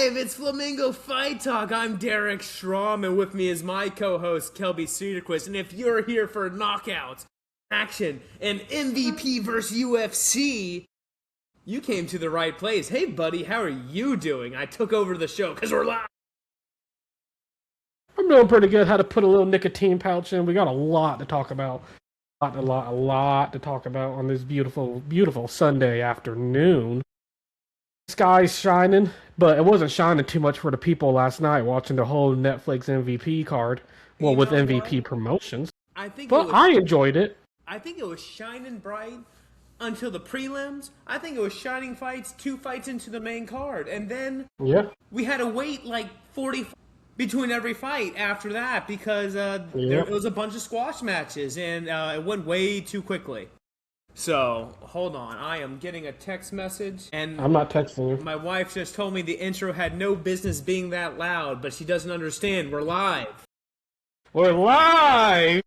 live! It's Flamingo Fight Talk. I'm Derek Schramm, and with me is my co-host, Kelby Cedarquist. And if you're here for knockouts, action, and MVP versus UFC, you came to the right place. Hey, buddy, how are you doing? I took over the show because we're live. I'm doing pretty good. Had to put a little nicotine pouch in. We got a lot to talk about. A lot to talk about on this beautiful, beautiful Sunday afternoon. Sky's shining, but it wasn't shining too much for the people last night watching the whole Netflix MVP card. Well, with MVP promotions. I enjoyed it. I think it was shining bright until the prelims. I think it was shining fights, 2 fights into the main card. And then we had to wait like 40 between every fight after that because there was a bunch of squash matches and it went way too quickly. So, hold on. I am getting a text message, and I'm not texting you. My wife just told me the intro had no business being that loud, but she doesn't understand. We're live. We're live!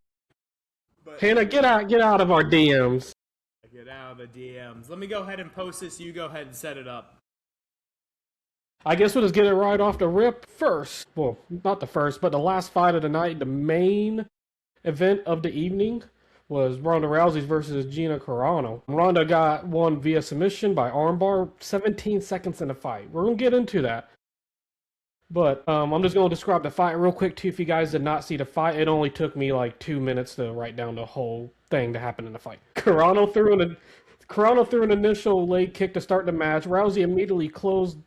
Hannah, get out of our DMs. Get out of the DMs. Let me go ahead and post this. You go ahead and set it up. I guess we'll just get it right off the rip first. Well, not the first, but the last fight of the night, the main event of the evening, was Ronda Rousey versus Gina Carano. Ronda won via submission by armbar, 17 seconds in the fight. We're going to get into that. But I'm just going to describe the fight real quick, too. If you guys did not see the fight, it only took me like 2 minutes to write down the whole thing that happened in the fight. Carano threw an initial leg kick to start the match. Rousey immediately closed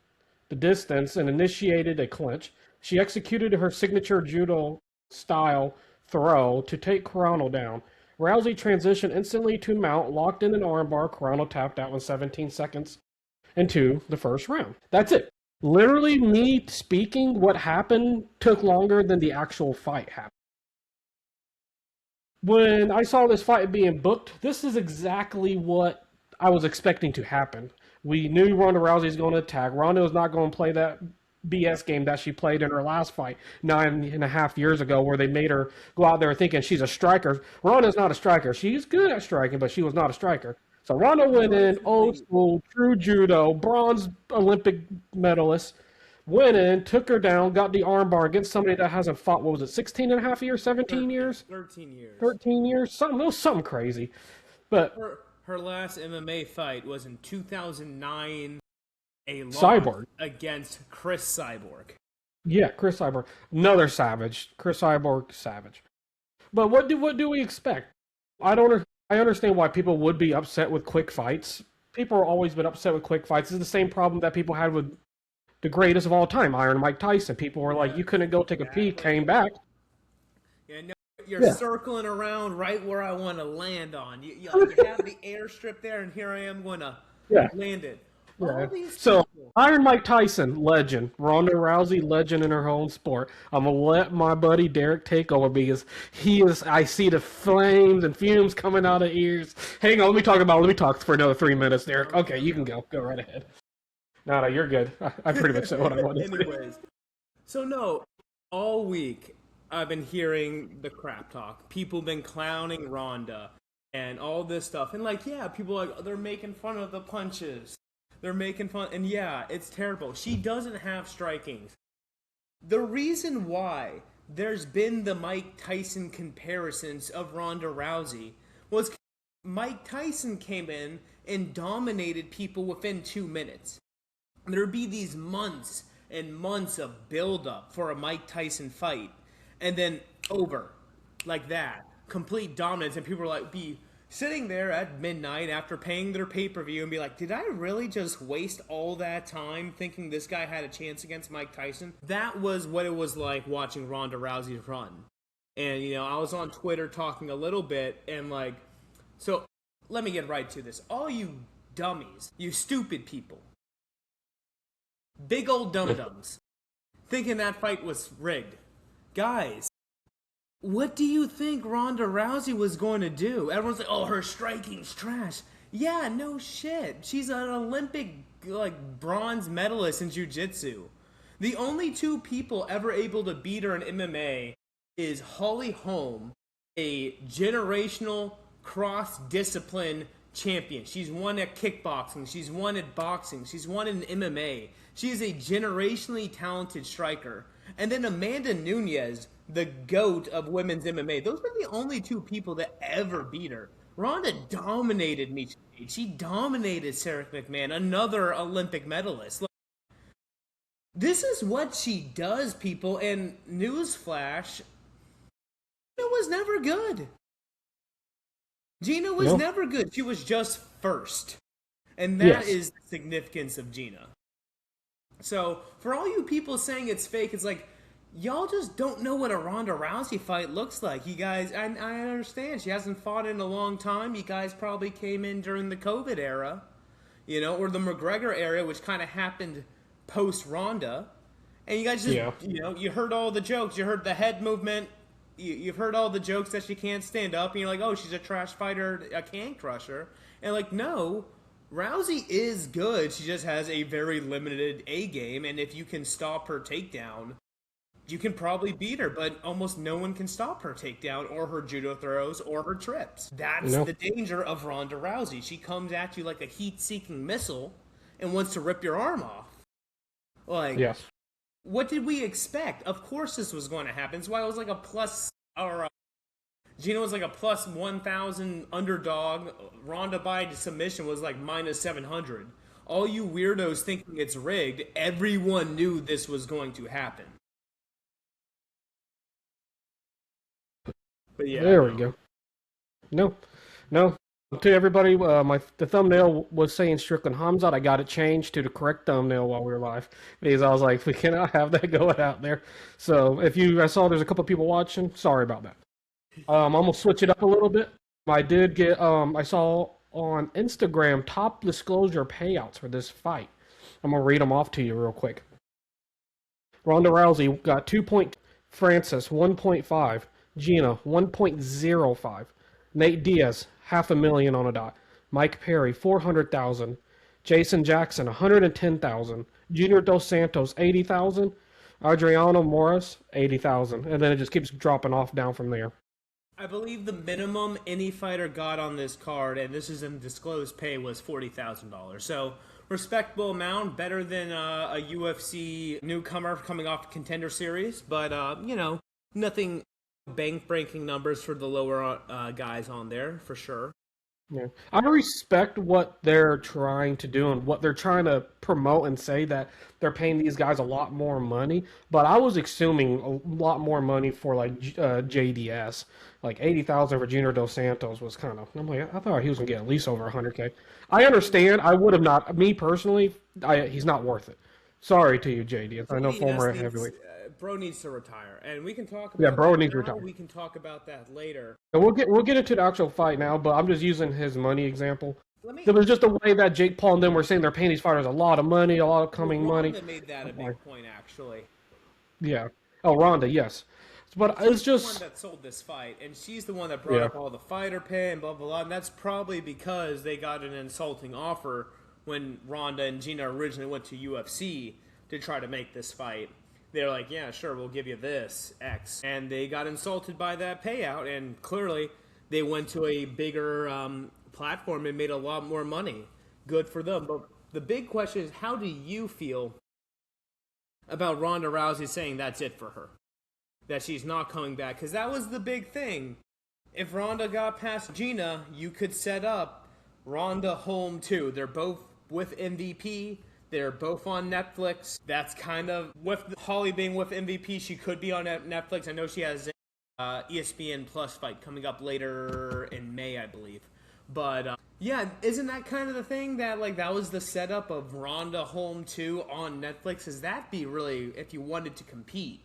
the distance and initiated a clinch. She executed her signature judo-style throw to take Carano down. Rousey transitioned instantly to mount, locked in an armbar. Carano tapped out in 17 seconds into the first round. That's it. Literally, me speaking, what happened took longer than the actual fight happened. When I saw this fight being booked, this is exactly what I was expecting to happen. We knew Ronda Rousey was going to attack. Ronda was not going to play that BS game that she played in her last fight 9.5 years ago, where they made her go out there thinking she's a striker. Ronda's not a striker. She's good at striking, but she was not a striker. So Ronda went in, old school, true judo, bronze Olympic medalist, went in, took her down, got the armbar against somebody that hasn't fought, what was it, 16.5 years, 17 years? 13 years. 13 years? Something crazy. But her last MMA fight was in 2009. A loss Cyborg against Chris Cyborg. Yeah, Chris Cyborg. Another savage. Chris Cyborg, savage. But what do we expect? I understand why people would be upset with quick fights. People have always been upset with quick fights. It's the same problem that people had with the greatest of all time, Iron Mike Tyson. People were like, you couldn't go take a pee, came back. Yeah, no, you're circling around right where I want to land on. You have the airstrip there, and here I am going to land it. Yeah. So, Iron Mike Tyson, legend. Ronda Rousey, legend in her own sport. I'm going to let my buddy Derek take over because I see the flames and fumes coming out of ears. Hang on, let me talk for another 3 minutes, Derek. Okay, you can go. Go right ahead. No, you're good. I pretty much said what I wanted to say. Anyways, so no, all week I've been hearing the crap talk. People have been clowning Ronda and all this stuff. And people are like, they're making fun of the punches. They're making fun, and it's terrible. She doesn't have strikings. The reason why there's been the Mike Tyson comparisons of Ronda Rousey was Mike Tyson came in and dominated people within 2 minutes. There'd be these months and months of build-up for a Mike Tyson fight, and then over, like that. Complete dominance, and people were like, sitting there at midnight after paying their pay-per-view and be like, did I really just waste all that time thinking this guy had a chance against Mike Tyson? That was what it was like watching Ronda Rousey run. And, I was on Twitter talking a little bit and so let me get right to this. All you dummies, you stupid people, big old dum-dums, thinking that fight was rigged. Guys, what do you think Ronda Rousey was going to do? Everyone's like, oh, her striking's trash. Yeah, no shit. She's an Olympic, bronze medalist in jiu-jitsu. The only 2 people ever able to beat her in MMA is Holly Holm, a generational, cross-discipline champion. She's won at kickboxing. She's won at boxing. She's won in MMA. She is a generationally talented striker. And then Amanda Nunes, the GOAT of women's MMA. Those were the only two people that ever beat her. Ronda dominated Miesha Tate. She dominated Sarah McMahon, another Olympic medalist. Look, this is what she does, people. And newsflash, Gina was never good. Gina was never good. She was just first. And that is the significance of Gina. So, for all you people saying it's fake, it's like, y'all just don't know what a Ronda Rousey fight looks like. You guys, I understand. She hasn't fought in a long time. You guys probably came in during the COVID era, you know, or the McGregor era, which kind of happened post-Ronda. And you guys just, you know, you heard all the jokes. You heard the head movement. You've heard all the jokes that she can't stand up. And you're like, oh, she's a trash fighter, a can crusher. And like, no, Rousey is good. She just has a very limited A game. And if you can stop her takedown, you can probably beat her, but almost no one can stop her takedown or her judo throws or her trips. That's the danger of Ronda Rousey. She comes at you like a heat-seeking missile and wants to rip your arm off. Like, what did we expect? Of course this was going to happen. That's why it was like a plus, or Gina was like a plus 1,000 underdog. Ronda by submission was like minus 700. All you weirdos thinking it's rigged, everyone knew this was going to happen. But yeah, there we go. No. To everybody, the thumbnail was saying Strickland Hamzat. I got it changed to the correct thumbnail while we were live because I was like, we cannot have that going out there. So I saw there's a couple people watching. Sorry about that. I'm gonna switch it up a little bit. I did get I saw on Instagram top disclosure payouts for this fight. I'm gonna read them off to you real quick. Ronda Rousey got 2. Francis 1.5. Gina 1.05. Nate Diaz $500,000 on a dot. Mike Perry 400,000. Jason Jackson 110,000. Junior Dos Santos 80,000. Adriano Morris 80,000, and then it just keeps dropping off down from there. I believe the minimum any fighter got on this card, and this is in disclosed pay, was $40,000. So respectable amount, better than a UFC newcomer coming off the Contender Series, but you know, nothing bank-breaking numbers for the lower guys on there, for sure. Yeah, I respect what they're trying to do and what they're trying to promote and say that they're paying these guys a lot more money. But I was assuming a lot more money for like JDS, like 80,000 for Junior Dos Santos was kind of. I'm like, I thought he was gonna get at least over 100K. I understand. I would have not. Me personally, he's not worth it. Sorry to you, JDS. I know former heavyweight. Bro needs to retire, and we can talk about bro needs to retire. We can talk about that later. And we'll get into the actual fight now, but I'm just using his money example. There was just a way that Jake Paul and them were saying they're paying these fighters a lot of money, a lot of coming money. Ronda made that a big point, actually. Yeah. Oh, Ronda, yes. But it's just the one that sold this fight, and she's the one that brought up all the fighter pay and blah blah blah. And that's probably because they got an insulting offer when Ronda and Gina originally went to UFC to try to make this fight. They're like, yeah, sure, we'll give you this X. And they got insulted by that payout, and clearly they went to a bigger platform and made a lot more money. Good for them. But the big question is, how do you feel about Ronda Rousey saying that's it for her? That she's not coming back? Because that was the big thing. If Ronda got past Gina, you could set up Ronda home too. They're both with MVP. They're both on Netflix. That's kind of, with Holly being with MVP, she could be on Netflix. I know she has an ESPN Plus fight coming up later in May, I believe. But, yeah, isn't that kind of the thing that, like, that was the setup of Ronda Home 2 on Netflix? Is that be really, if you wanted to compete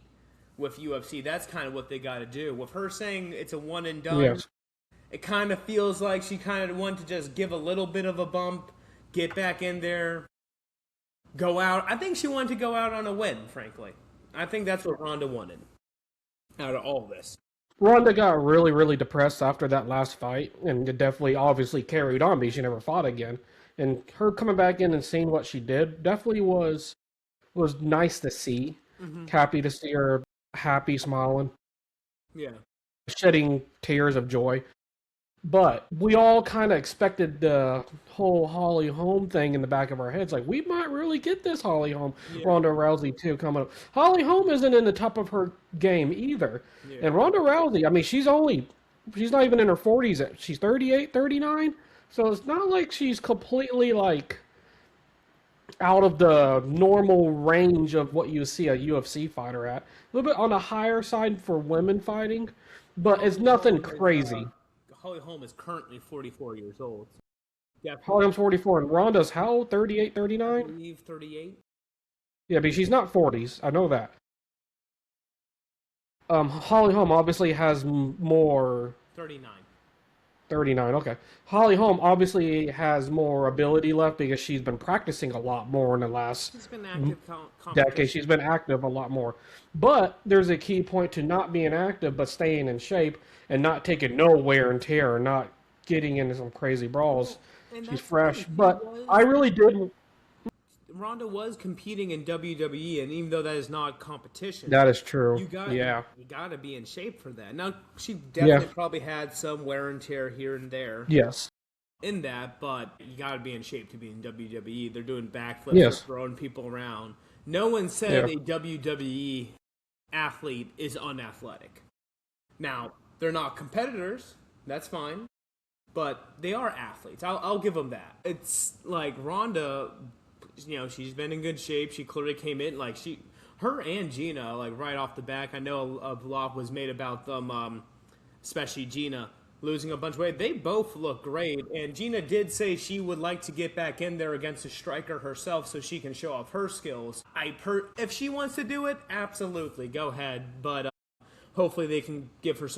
with UFC, that's kind of what they got to do. With her saying it's a one and done, it kind of feels like she kind of wanted to just give a little bit of a bump, get back in there, go out. I think she wanted to go out on a win, frankly. I think that's what Ronda wanted out of all this. Ronda got really, really depressed after that last fight, and it definitely, obviously carried on because she never fought again. And her coming back in and seeing what she did definitely was nice to see. Mm-hmm. Happy to see her happy, smiling. Yeah. Shedding tears of joy. But we all kind of expected the whole Holly Holm thing in the back of our heads. Like, we might really get this Holly Holm, Yeah, Ronda Rousey, too, coming up. Holly Holm isn't in the top of her game either. yeah. And Ronda Rousey, I mean, she's not even in her 40s. She's 38, 39. So it's not like she's completely, like, out of the normal range of what you see a UFC fighter at. A little bit on the higher side for women fighting, but it's nothing crazy. Holly Holm is currently 44 years old. Definitely, Holly's 44 and Ronda's how old? 38, I 39? believe 38. Yeah, but she's not 40s. I know that. Holly Holm obviously has more 39. 39. Okay. Holly Holm obviously has more ability left because she's been practicing a lot more in the last She's been active decade. competition. She's been active a lot more. But there's a key point to not being active but staying in shape and not taking no wear and tear and not getting into some crazy brawls. And She's that's the fresh. thing. But I really did. Ronda was competing in WWE, and even though that is not competition, That is true. you got Yeah. you got to be in shape for that. Now she Yeah. definitely probably had some wear and tear here and there Yes. in that, but you got to be in shape to be in WWE. They're doing backflips, Yes. they're throwing people around. No one said a WWE athlete is unathletic. Now they're not competitors. That's fine. But they are athletes. I'll give them that. It's like Ronda, she's been in good shape. She clearly came in like her and Gina, like right off the back. I know a lot was made about them, especially Gina losing a bunch of weight. They both look great, and Gina did say she would like to get back in there against a striker herself so she can show off her skills. If she wants to do it, absolutely, go ahead. But hopefully they can give her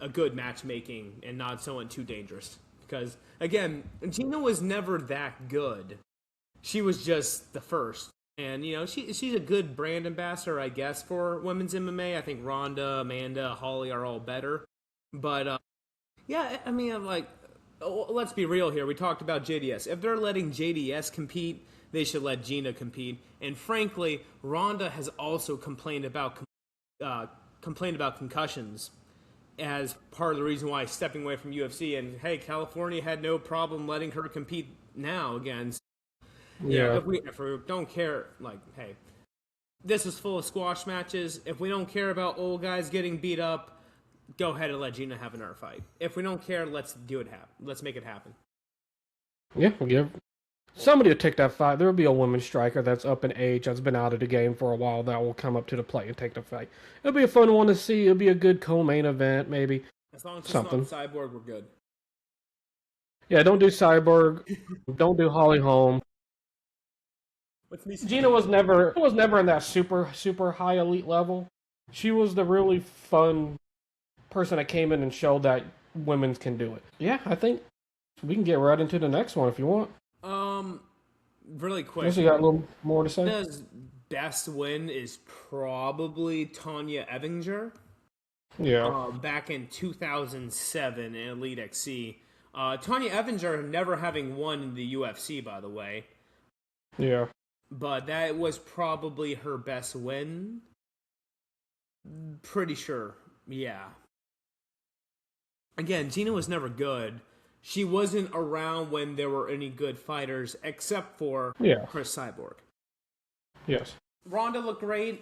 a good matchmaking and not someone too dangerous. Because again, Gina was never that good. She was just the first. And she's a good brand ambassador, I guess, for women's MMA. I think Ronda, Amanda, Holly are all better. But yeah, I mean, let's be real here. We talked about JDS. If they're letting JDS compete, they should let Gina compete. And frankly, Ronda has also complained about concussions as part of the reason why stepping away from UFC. And hey, California had no problem letting her compete now again. So, Yeah. if we don't care, like, hey, this is full of squash matches. If we don't care about old guys getting beat up, go ahead and let Gina have another fight. If we don't care, let's do it happen. Let's make it happen. Yeah, we'll give somebody will take that fight. There will be a women's striker that's up in age, that's been out of the game for a while, that will come up to the plate and take the fight. It'll be a fun one to see. It'll be a good co-main event, maybe. As long as it's Something. not Cyborg, we're good. Yeah, don't do Cyborg. Don't do Holly Holm. Gina was never in that super high elite level. She was the really fun person that came in and showed that women can do it. Yeah, I think we can get right into the next one if you want. Really quick. Unless you got a little more to say. His best win is probably Tanya Evinger. Yeah. Back in 2007 in Elite XC. Tanya Evinger never having won in the UFC, by the way. Yeah. But that was probably her best win. Pretty sure. Yeah. Again, Gina was never good. She wasn't around when there were any good fighters except for Chris Cyborg. Yes. Ronda looked great.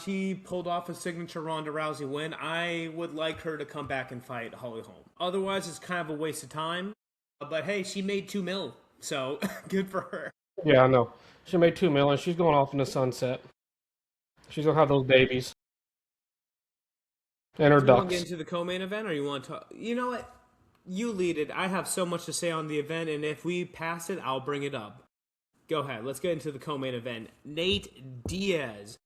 She pulled off a signature Ronda Rousey win. I would like her to come back and fight Holly Holm. Otherwise, it's kind of a waste of time. But hey, she made $2 million, so good for her. Yeah, I know. She made $2 million. She's going off in the sunset. She's gonna have those babies and her Do you want to ducks. get into the co-main event, or you want to talk? You know what? You lead it. I have so much to say on the event, and if we pass it, I'll bring it up. Go ahead. Let's get into the co-main event. Nate Diaz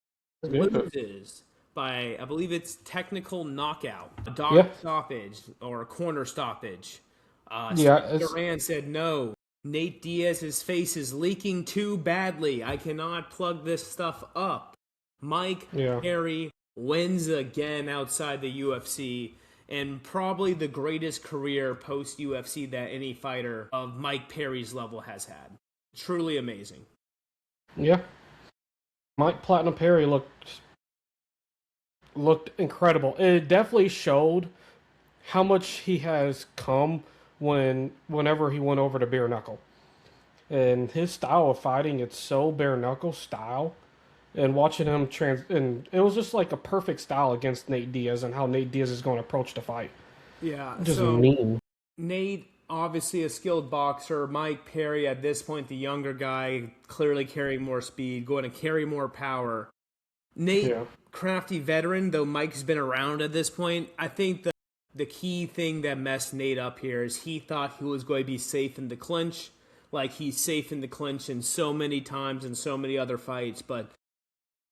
loses by, I believe it's technical knockout, a dog stoppage or a corner stoppage. Duran said no. Nate Diaz's face is leaking too badly. I cannot plug this stuff up. Mike Perry wins again outside the UFC, and probably the greatest career post-UFC that any fighter of Mike Perry's level has had. Truly amazing. Yeah. Mike Platinum Perry looked incredible. It definitely showed how much he has come whenever he went over to bare knuckle. And his style of fighting, it's so bare knuckle style. And watching him and it was just like a perfect style against Nate Diaz and how Nate Diaz is going to approach the fight. Yeah, Just so mean. Nate, obviously a skilled boxer. Mike Perry, at this point, the younger guy, clearly carrying more speed, going to carry more power. Nate, Yeah. crafty veteran, though Mike's been around at this point. I think the key thing that messed Nate up here is he thought he was going to be safe in the clinch, like he's safe in the clinch in so many times in so many other fights. But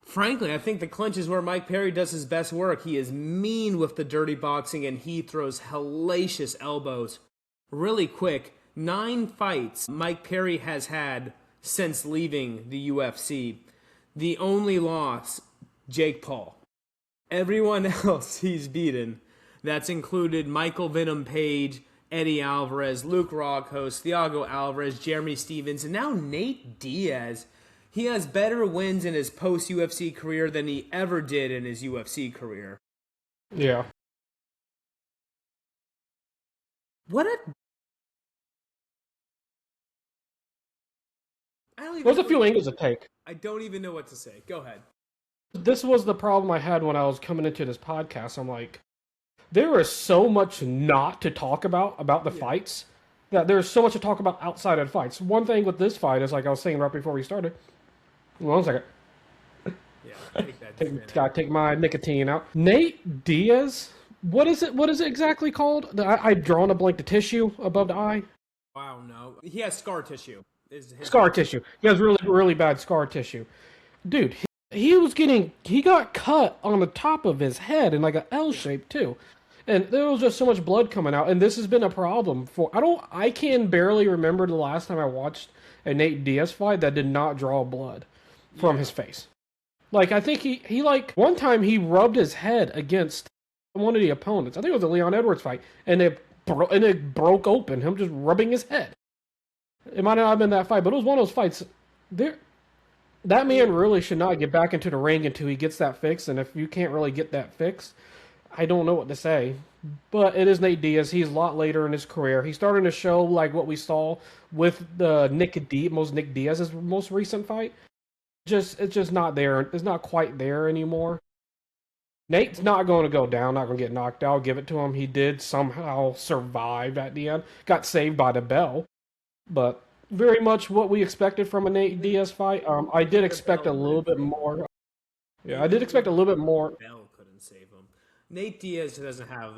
frankly, I think the clinch is where Mike Perry does his best work. He is mean with the dirty boxing, and he throws hellacious elbows really quick. 9 fights Mike Perry has had since leaving the UFC. The only loss, Jake Paul. Everyone else he's beaten. That's included Michael Venom Page, Eddie Alvarez, Luke Rockhouse, Thiago Alvarez, Jeremy Stevens, and now Nate Diaz. He has better wins in his post-UFC career than he ever did in his UFC career. Yeah. What a... There's a few angles to take. I don't even know what to say. Go ahead. This was the problem I had when I was coming into this podcast. I'm like, there is so much not to talk about the fights, that there's so much to talk about outside of the fights. One thing with this fight is, like I was saying right before we started, one second. Yeah, take that. Gotta take my nicotine out. Nate Diaz, what is it exactly called? I've drawn a blank. The tissue above the eye? Wow, no. He has scar tissue. Scar tissue. He has really, really bad scar tissue. Dude, he got cut on the top of his head in like an L shape too. And there was just so much blood coming out. And this has been a problem I can barely remember the last time I watched a Nate Diaz fight that did not draw blood from his face. Like, I think he like, one time he rubbed his head against one of the opponents. I think it was a Leon Edwards fight. And it broke open, him just rubbing his head. It might not have been that fight, but it was one of those fights. That man really should not get back into the ring until he gets that fixed. And if you can't really get that fixed, I don't know what to say. But it is Nate Diaz. He's a lot later in his career. He's starting to show like what we saw with the Nick Diaz's most recent fight. It's just not there. It's not quite there anymore. Nate's not going to go down, not going to get knocked out. I'll give it to him. He did somehow survive at the end. Got saved by the bell. But very much what we expected from a Nate Diaz fight. I did expect a little bit more. Yeah, I did expect a little bit more. Bell couldn't save him. Nate Diaz doesn't have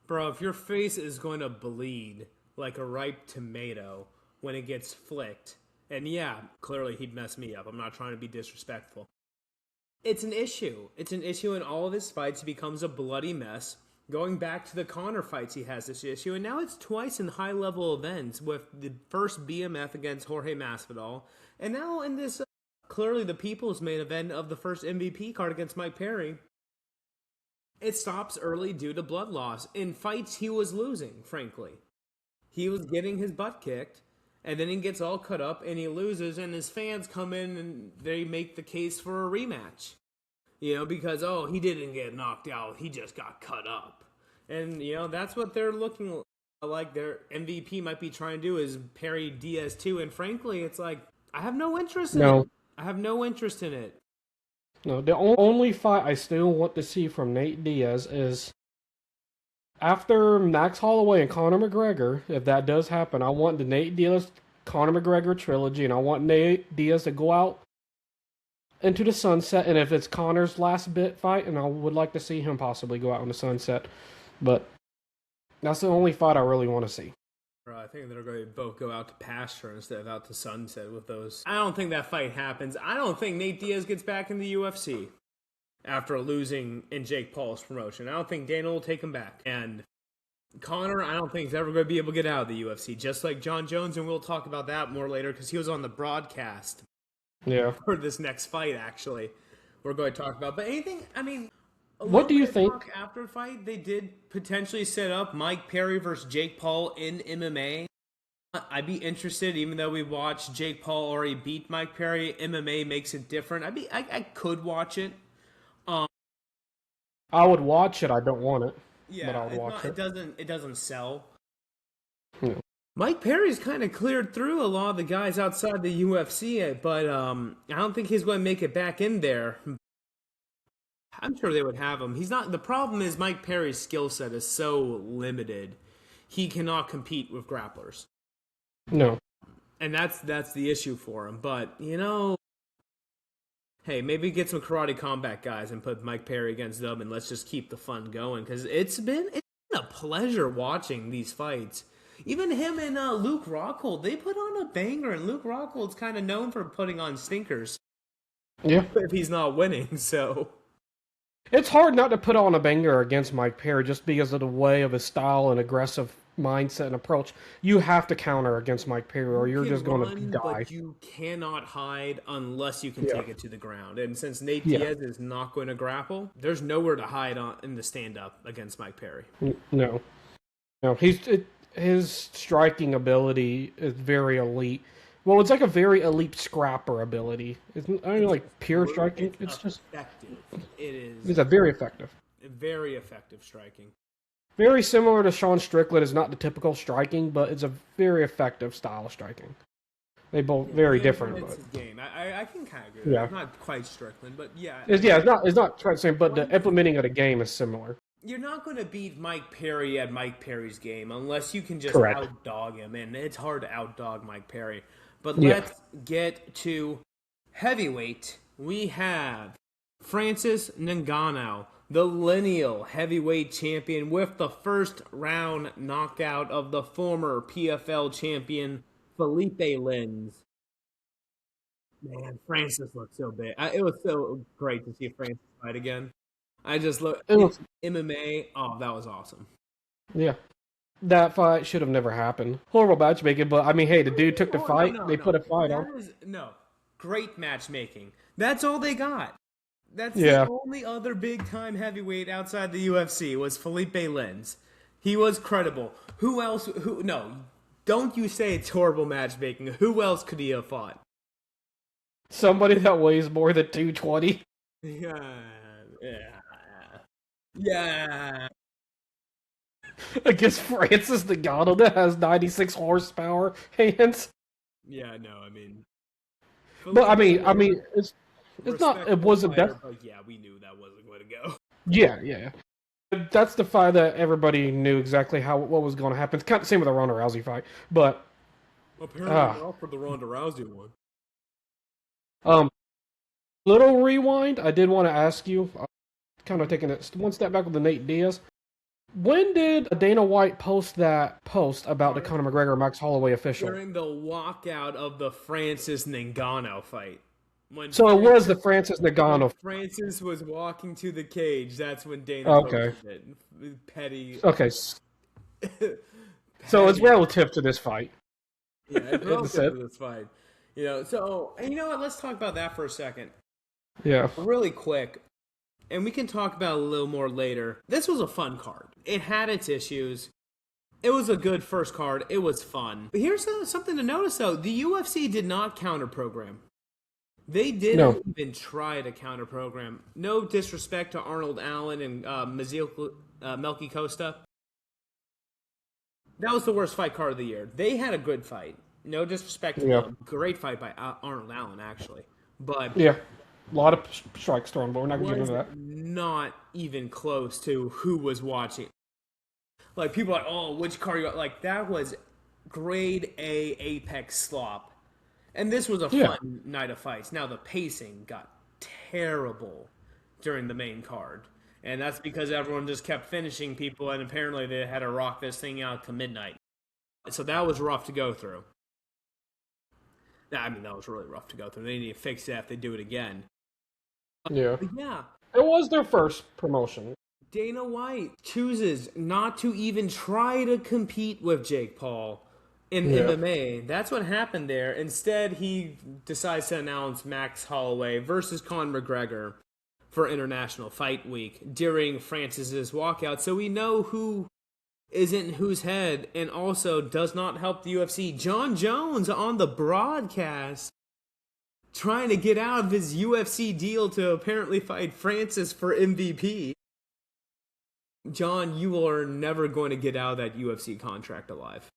bro, if your face is going to bleed like a ripe tomato when it gets flicked, and yeah, clearly he'd mess me up. I'm not trying to be disrespectful. It's an issue. It's an issue in all of his fights. He becomes a bloody mess. Going back to the Conor fights, he has this issue, and now it's twice in high-level events, with the first BMF against Jorge Masvidal, and now in this, clearly the people's main event of the first MVP card against Mike Perry. It stops early due to blood loss. In fights he was losing, frankly. He was getting his butt kicked, and then he gets all cut up, and he loses, and his fans come in, and they make the case for a rematch. Because, he didn't get knocked out. He just got cut up. And, that's what they're looking like their MVP might be trying to do is Perry Diaz too. And frankly, it's like, I have no interest in it. I have no interest in it. No, the only fight I still want to see from Nate Diaz is after Max Holloway and Conor McGregor, if that does happen, I want the Nate Diaz, Conor McGregor trilogy, and I want Nate Diaz to go out into the sunset, and if it's Conor's last bit fight, and I would like to see him possibly go out in the sunset, but that's the only fight I really want to see. I think they're going to both go out to pasture instead of out to sunset with those. I don't think that fight happens. I don't think Nate Diaz gets back in the UFC after losing in Jake Paul's promotion. I don't think Dana will take him back. And Conor, I don't think he's ever going to be able to get out of the UFC, just like John Jones, and we'll talk about that more later because he was on the broadcast. Yeah. For this next fight, actually, we're going to talk about. But anything, what do you think? After the fight, they did potentially set up Mike Perry versus Jake Paul in MMA. I'd be interested, even though we watched Jake Paul already beat Mike Perry. MMA makes it different. I could watch it. I would watch it. I don't want it. but I Yeah, would it's watch not. it. It doesn't sell. Yeah. Mike Perry's kind of cleared through a lot of the guys outside the UFC, but I don't think he's going to make it back in there. I'm sure they would have him. He's not. The problem is Mike Perry's skill set is so limited. He cannot compete with grapplers, No. and that's the issue for him. But hey, maybe get some karate combat guys and put Mike Perry against them, and let's just keep the fun going because it's been a pleasure watching these fights. Even him and Luke Rockhold, they put on a banger, and Luke Rockhold's kind of known for putting on stinkers Yeah. if he's not winning. So It's hard not to put on a banger against Mike Perry just because of the way of his style and aggressive mindset and approach. You have to counter against Mike Perry or you're you just can going to run, die. but you cannot hide unless you can Yeah. take it to the ground. And since Nate Yeah. Diaz is not going to grapple, there's nowhere to hide in the stand-up against Mike Perry. No. No, his striking ability is very elite. Well, it's like a very elite scrapper ability. It's not only like pure striking. It's just effective. It is it's a very effective. very effective striking. Very similar to Sean Strickland. It's not the typical striking, but it's a very effective style of striking. They both very different, It's but his game. I can kind of agree. With Yeah. that. Not quite Strickland, but yeah. it's not quite the same, but the implementing of the game is similar. You're not going to beat Mike Perry at Mike Perry's game unless you can just Correct. outdog him, and it's hard to outdog Mike Perry. But Yeah. let's get to heavyweight. We have Francis Ngannou, the lineal heavyweight champion, with the first round knockout of the former PFL champion Felipe Lins. Man, Francis looked so big. It was so great to see Francis fight again. I just look It was- MMA. Oh, that was awesome. Yeah. That fight should have never happened. Horrible matchmaking, but I mean, hey, the dude took the fight. They put a fight on. Great matchmaking. That's all they got. That's Yeah. the only other big time heavyweight outside the UFC was Felipe Lins. He was credible. Who else? No, don't you say it's horrible matchmaking. Who else could he have fought? Somebody that weighs more than 220. Yeah. Against Francis Ngannou that has 96 horsepower hands. Yeah, no, I mean. But I mean, it's not. It wasn't that. But yeah, we knew that wasn't going to go. Yeah. That's the fight that everybody knew exactly what was going to happen. It's kind of the same with the Ronda Rousey fight, but Apparently not for the Ronda Rousey one. Little rewind. I did want to ask you, kind of taking it one step back with the Nate Diaz. When did Dana White post that post about the Conor McGregor Max Holloway official? During the walkout of the Francis Ngannou fight. So it was the Francis Ngannou. Francis was walking to the cage. That's when Dana posted it. Petty. Okay. So it's relative to this fight. Yeah, it's relative to this fight. So you know what? Let's talk about that for a second. Yeah. Really quick. And we can talk about it a little more later. This was a fun card. It had its issues. It was a good first card. It was fun. But here's something to notice, though. The UFC did not counter-program. They didn't even try to counter-program. No disrespect to Arnold Allen and Melky Costa. That was the worst fight card of the year. They had a good fight. No disrespect to them. Great fight by Arnold Allen, actually. But yeah. A lot of strikes thrown, but we're not going to get into that. Not even close to who was watching. Like, people are like, oh, which card you got? Like, that was grade A apex slop. And this was a fun night of fights. Now, the pacing got terrible during the main card. And that's because everyone just kept finishing people, and apparently they had to rock this thing out to midnight. So that was rough to go through. I mean, that was really rough to go through. They need to fix that if they do it again. Yeah. But yeah. It was their first promotion. Dana White chooses not to even try to compete with Jake Paul in MMA. That's what happened there. Instead, he decides to announce Max Holloway versus Conor McGregor for International Fight Week during Francis's walkout. So we know who is in whose head, and also does not help the UFC. John Jones on the broadcast trying to get out of his UFC deal to apparently fight Francis for MVP. John, you are never going to get out of that UFC contract alive.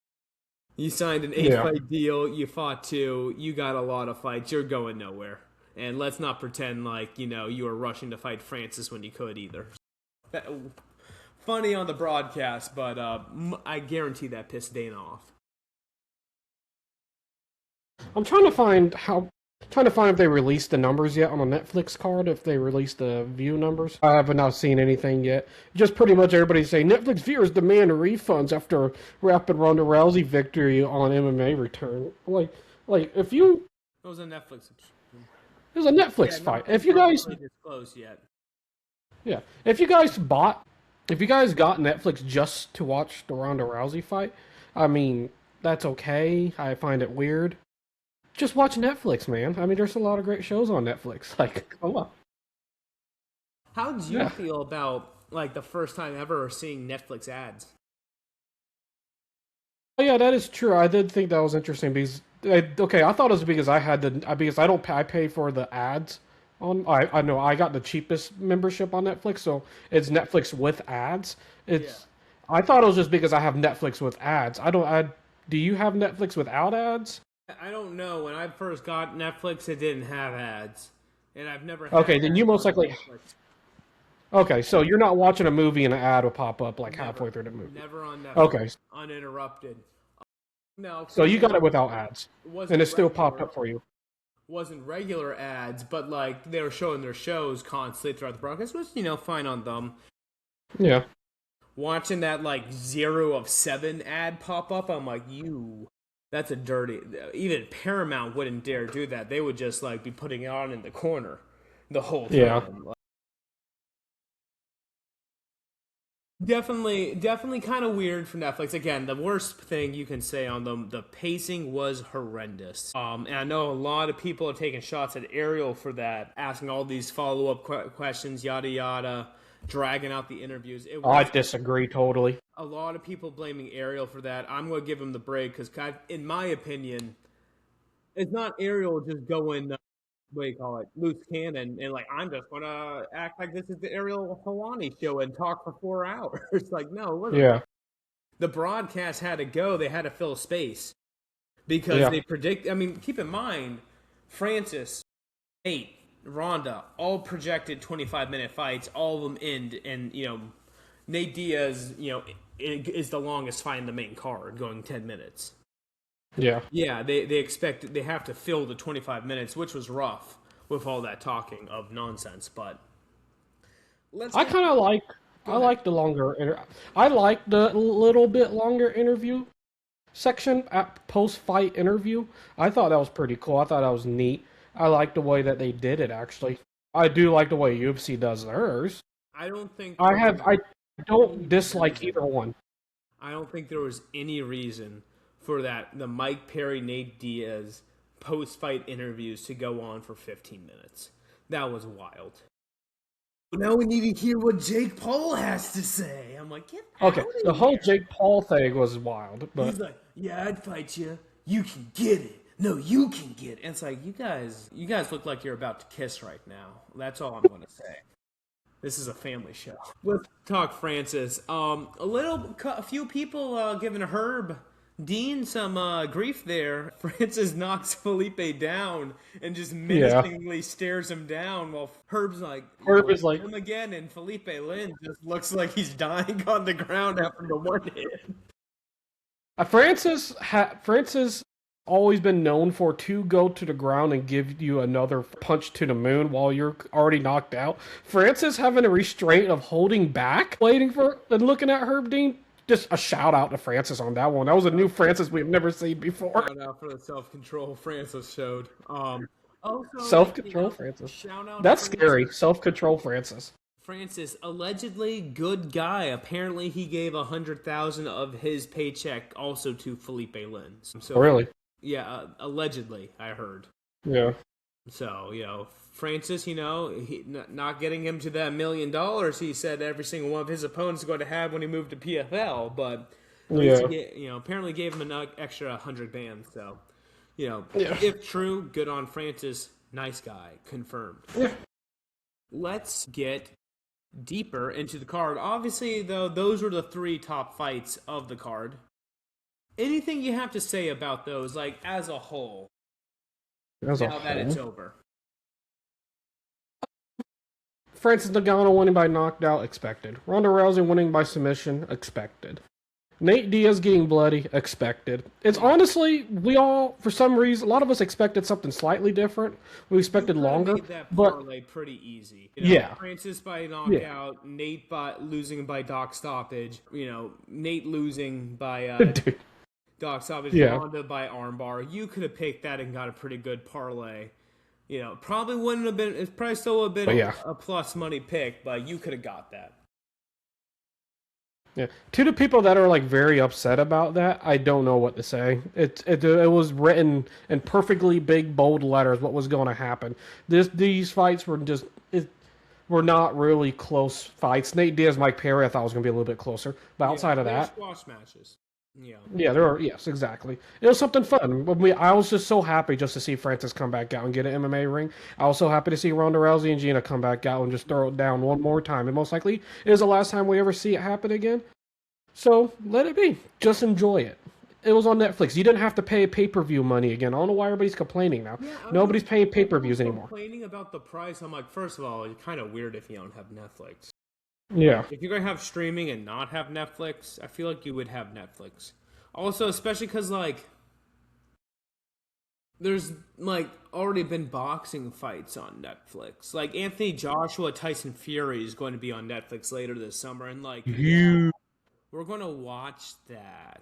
You signed an Yeah. 8-fight deal. You fought 2. You got a lot of fights. You're going nowhere. And let's not pretend like, you were rushing to fight Francis when you could either. Funny on the broadcast, but I guarantee that pissed Dana off. I'm trying to find if they released the numbers yet on a Netflix card, if they released the view numbers. I haven't not seen anything yet. Just pretty much everybody saying Netflix viewers demand refunds after rapid Ronda Rousey victory on MMA return. Like if you... It was a Netflix. It was a Netflix fight. If you guys... disclosed yet. Yeah. If you guys got Netflix just to watch the Ronda Rousey fight, I mean, that's okay. I find it weird. Just watch Netflix, man. I mean, there's a lot of great shows on Netflix. Like, come on. How did you feel about, like, the first time ever seeing Netflix ads? Oh, yeah, that is true. I did think that was interesting because, I thought it was because I pay for the ads on. I know I got the cheapest membership on Netflix, so it's Netflix with ads. I thought it was just because I have Netflix with ads. Do you have Netflix without ads? I don't know. When I first got Netflix, it didn't have ads, and I've never. Okay, then you most likely. Okay, so you're not watching a movie and an ad will pop up like halfway through the movie. Never on Netflix. Okay. Uninterrupted. No. So you got it without ads, and it still popped up for you. Wasn't regular ads, but like they were showing their shows constantly throughout the broadcast, which fine on them. Yeah. Watching that like 0 of 7 ad pop up, I'm like, that's a dirty. Even Paramount wouldn't dare do that. They would just like be putting it on in the corner the whole time. Yeah. Definitely kind of weird for Netflix. Again, the worst thing you can say on them, the pacing was horrendous. And I know a lot of people are taking shots at Ariel for that, asking all these follow-up questions, yada yada, dragging out the interviews. I disagree totally. A lot of people blaming Ariel for that. I'm going to give him the break because, in my opinion, it's not Ariel just going, loose cannon, and like, I'm just going to act like this is the Ariel Helwani show and talk for 4 hours. Like, no, it wasn't. Yeah. The broadcast had to go. They had to fill space because they predict. I mean, keep in mind, Francis, Nate, Ronda, all projected 25-minute fights. All of them end, and Nate Diaz, is the longest fight in the main card, going 10 minutes. Yeah. Yeah, they have to fill the 25 minutes, which was rough with all that talking of nonsense. But I like the longer. I like the little bit longer interview section at post-fight interview. I thought that was pretty cool. I thought that was neat. I like the way that they did it. Actually, I do like the way UFC does theirs. I don't dislike either one. I don't think there was any reason for the Mike Perry, Nate Diaz post-fight interviews to go on for 15 minutes. That was wild. Now we need to hear what Jake Paul has to say. I'm like, get out of the here. whole Jake Paul thing was wild. But he's like, yeah, I'd fight you. You can get it. No, you can get it. And it's like, you guys look like you're about to kiss right now. That's all I'm going to say. This is a family show. Let's talk Francis. A few people giving Herb Dean some grief there. Francis knocks Felipe down and just menacingly stares him down while Herb is like him again, and Felipe Lynn just looks like he's dying on the ground after the one hit. Francis always been known to go to the ground and give you another punch to the moon while you're already knocked out. Francis having a restraint of holding back, waiting for and looking at Herb Dean. Just a shout out to Francis on that one. That was a new Francis we've never seen before. Shout out for the self-control Francis showed. Self-control Francis. Shout out. That's scary. Self-control Francis. Francis, allegedly good guy. Apparently, he gave $100,000 of his paycheck also to Felipe Lynn. So, really? Yeah, allegedly, I heard. Yeah. So, Francis, not getting him to that $1 million he said every single one of his opponents is going to have when he moved to PFL, but apparently gave him an extra 100 bands. So, if true, good on Francis. Nice guy, confirmed. Yeah. Let's get deeper into the card. Obviously, though, those were the three top fights of the card. Anything you have to say about those, like as a whole, As a now that it's whole, over? Francis Ngannou winning by knockout, expected. Ronda Rousey winning by submission, expected. Nate Diaz getting bloody, expected. It's honestly, we all, for some reason, a lot of us expected something slightly different. We expected longer, Made that but parlay pretty easy. yeah, Francis by yeah. knockout, Nate by losing by doc stoppage. Nate losing by Dude, doc stoppage. yeah. Ronda by armbar. You could have picked that and got a pretty good parlay. Probably wouldn't have been. It's probably still a bit a plus money pick, but you could have got that. Yeah. To the people that are like very upset about that, I don't know what to say. It was written in perfectly big bold letters what was going to happen. These fights were were not really close fights. Nate Diaz, Mike Perry, I thought was going to be a little bit closer, but outside of that, squash matches. Yeah, there are. Yes, exactly. It was something fun. I was just so happy just to see Francis come back out and get an MMA ring. I was so happy to see Ronda Rousey and Gina come back out and just throw it down one more time. And most likely, it is the last time we ever see it happen again. So let it be. Just enjoy it. It was on Netflix. You didn't have to pay pay-per-view money again. I don't know why everybody's complaining now. Yeah, nobody's paying pay-per-views anymore. Complaining about the price. I'm like, first of all, it's kind of weird if you don't have Netflix. Yeah. If you're going to have streaming and not have Netflix, I feel like you would have Netflix. Also, especially because, there's, already been boxing fights on Netflix. Like, Anthony Joshua, Tyson Fury is going to be on Netflix later this summer. And, we're going to watch that.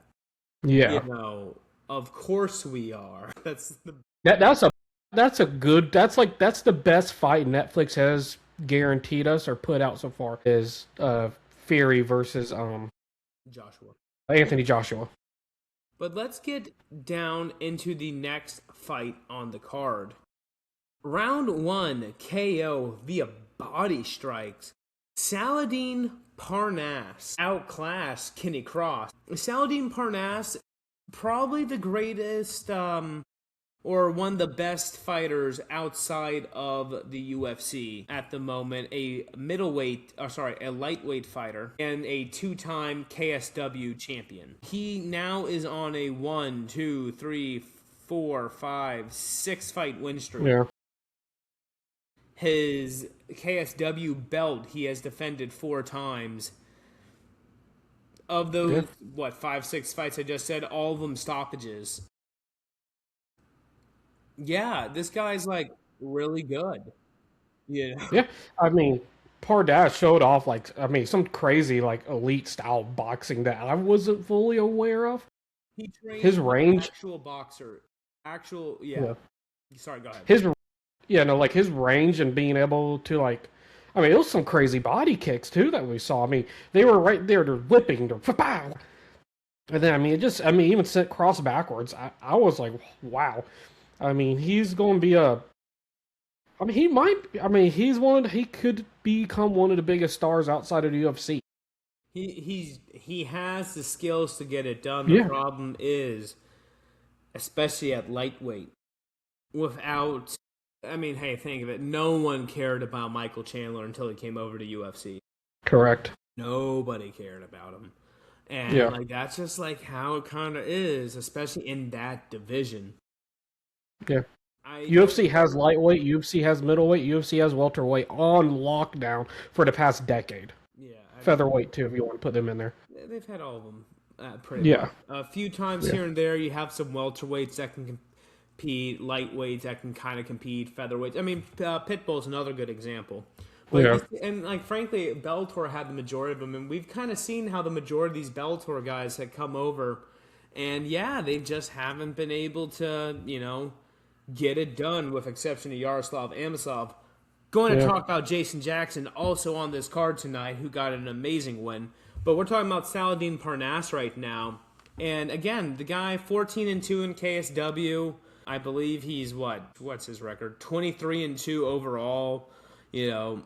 Yeah. Of course we are. That's the... That's the best fight Netflix has guaranteed us or put out so far is Fury versus Joshua. Anthony Joshua. But let's get down into the next fight on the card. Round 1, KO via body strikes. Saladin Parnasse outclassed Kenny Cross. Saladin Parnasse, probably the greatest or one of the best fighters outside of the UFC at the moment. A lightweight fighter and a two-time KSW champion. He now is on a 1, 2, 3, 4, 5, 6 fight win streak. Yeah. His KSW belt he has defended 4 times. Of those, 5, 6 fights I just said, all of them stoppages. Yeah, this guy's really good. Yeah, I mean, Parnasse showed off some crazy elite style boxing that I wasn't fully aware of. He trained his range, actual boxer, Sorry, go ahead. His range and being able to it was some crazy body kicks too that we saw. I mean, they were right there, they're whipping, they're and then even sent cross backwards. I was like, wow. I mean, he's going to be he could become one of the biggest stars outside of the UFC. He has the skills to get it done. The problem is, especially at lightweight, think of it. No one cared about Michael Chandler until he came over to UFC. Correct. Nobody cared about him. And that's just how it kind of is, especially in that division. Yeah. UFC has lightweight, UFC has middleweight, UFC has welterweight on lockdown for the past decade. Yeah. Featherweight, too, if you want to put them in there. They've had all of them, pretty much. A few times here and there, you have some welterweights that can compete, lightweights that can kind of compete, featherweights. I mean, Pitbull's another good example. But frankly, Bellator had the majority of them, and we've kind of seen how the majority of these Bellator guys had come over, and they just haven't been able to, get it done, with exception of Yaroslav Amosov. Going to talk about Jason Jackson, also on this card tonight, who got an amazing win. But we're talking about Saladin Parnasse right now. And again, the guy 14-2 in KSW. I believe he's what's his record? 23-2 overall.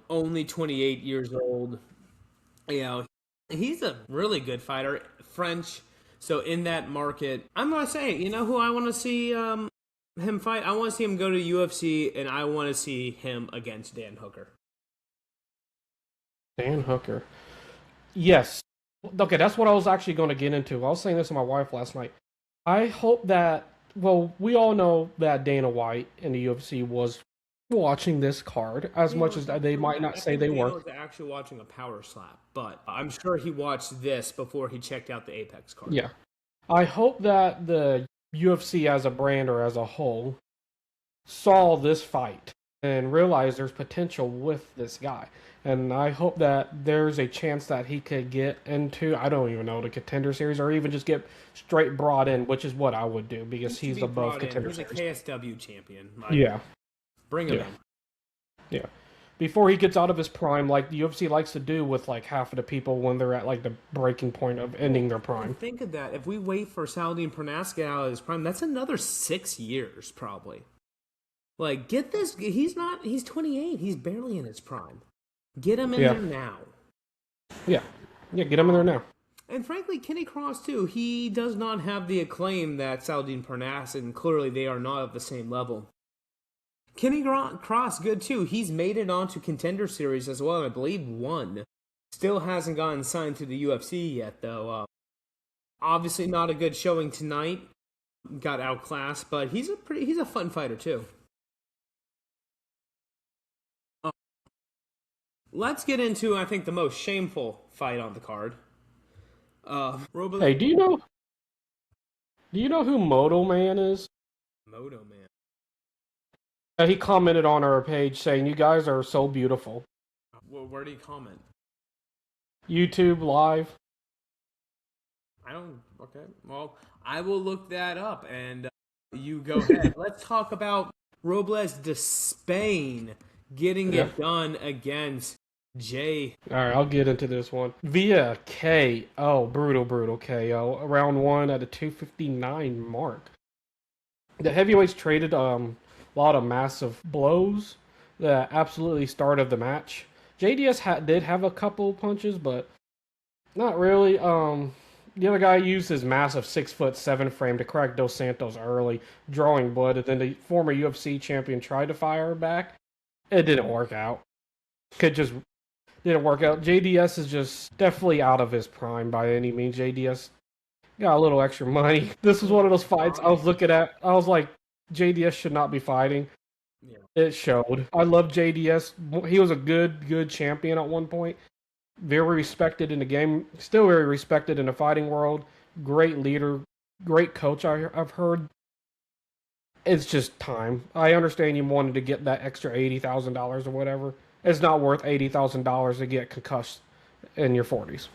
Only 28 years old. He's a really good fighter. French. So in that market, I'm gonna say, who I want to see him fight? I want to see him go to UFC, and I want to see him against Dan Hooker. Dan Hooker. Yes. Okay, that's what I was actually going to get into. I was saying this to my wife last night. I hope that, well, we all know that Dana White in the UFC was watching this card as Dana much was as they might not I say think they Dana were. was actually watching a power slap, but I'm sure he watched this before he checked out the Apex card. Yeah. I hope that the UFC as a brand or as a whole saw this fight and realized there's potential with this guy. And I hope that there's a chance that he could get into, I don't even know, the contender series or even just get straight brought in, which is what I would do because He should he's be above brought in. contender He's a series. KSW champion. Like, Yeah, bring him yeah, in. yeah. Before he gets out of his prime, like the UFC likes to do with like half of the people when they're at like the breaking point of ending their prime. Think of that. If we wait for Saladin Pernas to get out of his prime, that's another 6 years probably. Like, get this. He's 28. He's barely in his prime. Get him in Yeah, there now. yeah, yeah. Get him in there now. And frankly, Kenny Cross, too. He does not have the acclaim that Saladin Pernas, and clearly they are not at the same level. Kenny Cross, good, too. He's made it onto Contender Series as well, and I believe won. Still hasn't gotten signed to the UFC yet, though. Obviously not a good showing tonight. Got outclassed, but he's a fun fighter, too. Let's get into, I think, the most shameful fight on the card. Hey, do you know who Moto Man is? Moto Man. He commented on our page saying, "You guys are so beautiful." Well, where do you comment? YouTube live. I don't. Okay. Well, I will look that up, and you go ahead. Let's talk about Robles de Spain getting it done against Jay. All right, I'll get into this one via KO, brutal KO, round one at a 259 mark. The heavyweights traded a lot of massive blows that absolutely started the match. JDS did have a couple punches, but not really. The other guy used his massive 6'7" frame to crack Dos Santos early, drawing blood, and then the former UFC champion tried to fire back. It didn't work out. Didn't work out. JDS is just definitely out of his prime by any means. JDS got a little extra money. This was one of those fights I was looking at. I was like, JDS should not be fighting. Yeah. It showed. I love JDS. He was a good champion at one point. Very respected in the game. Still very respected in the fighting world. Great leader. Great coach, I've heard. It's just time. I understand you wanted to get that extra $80,000 or whatever. It's not worth $80,000 to get concussed in your 40s.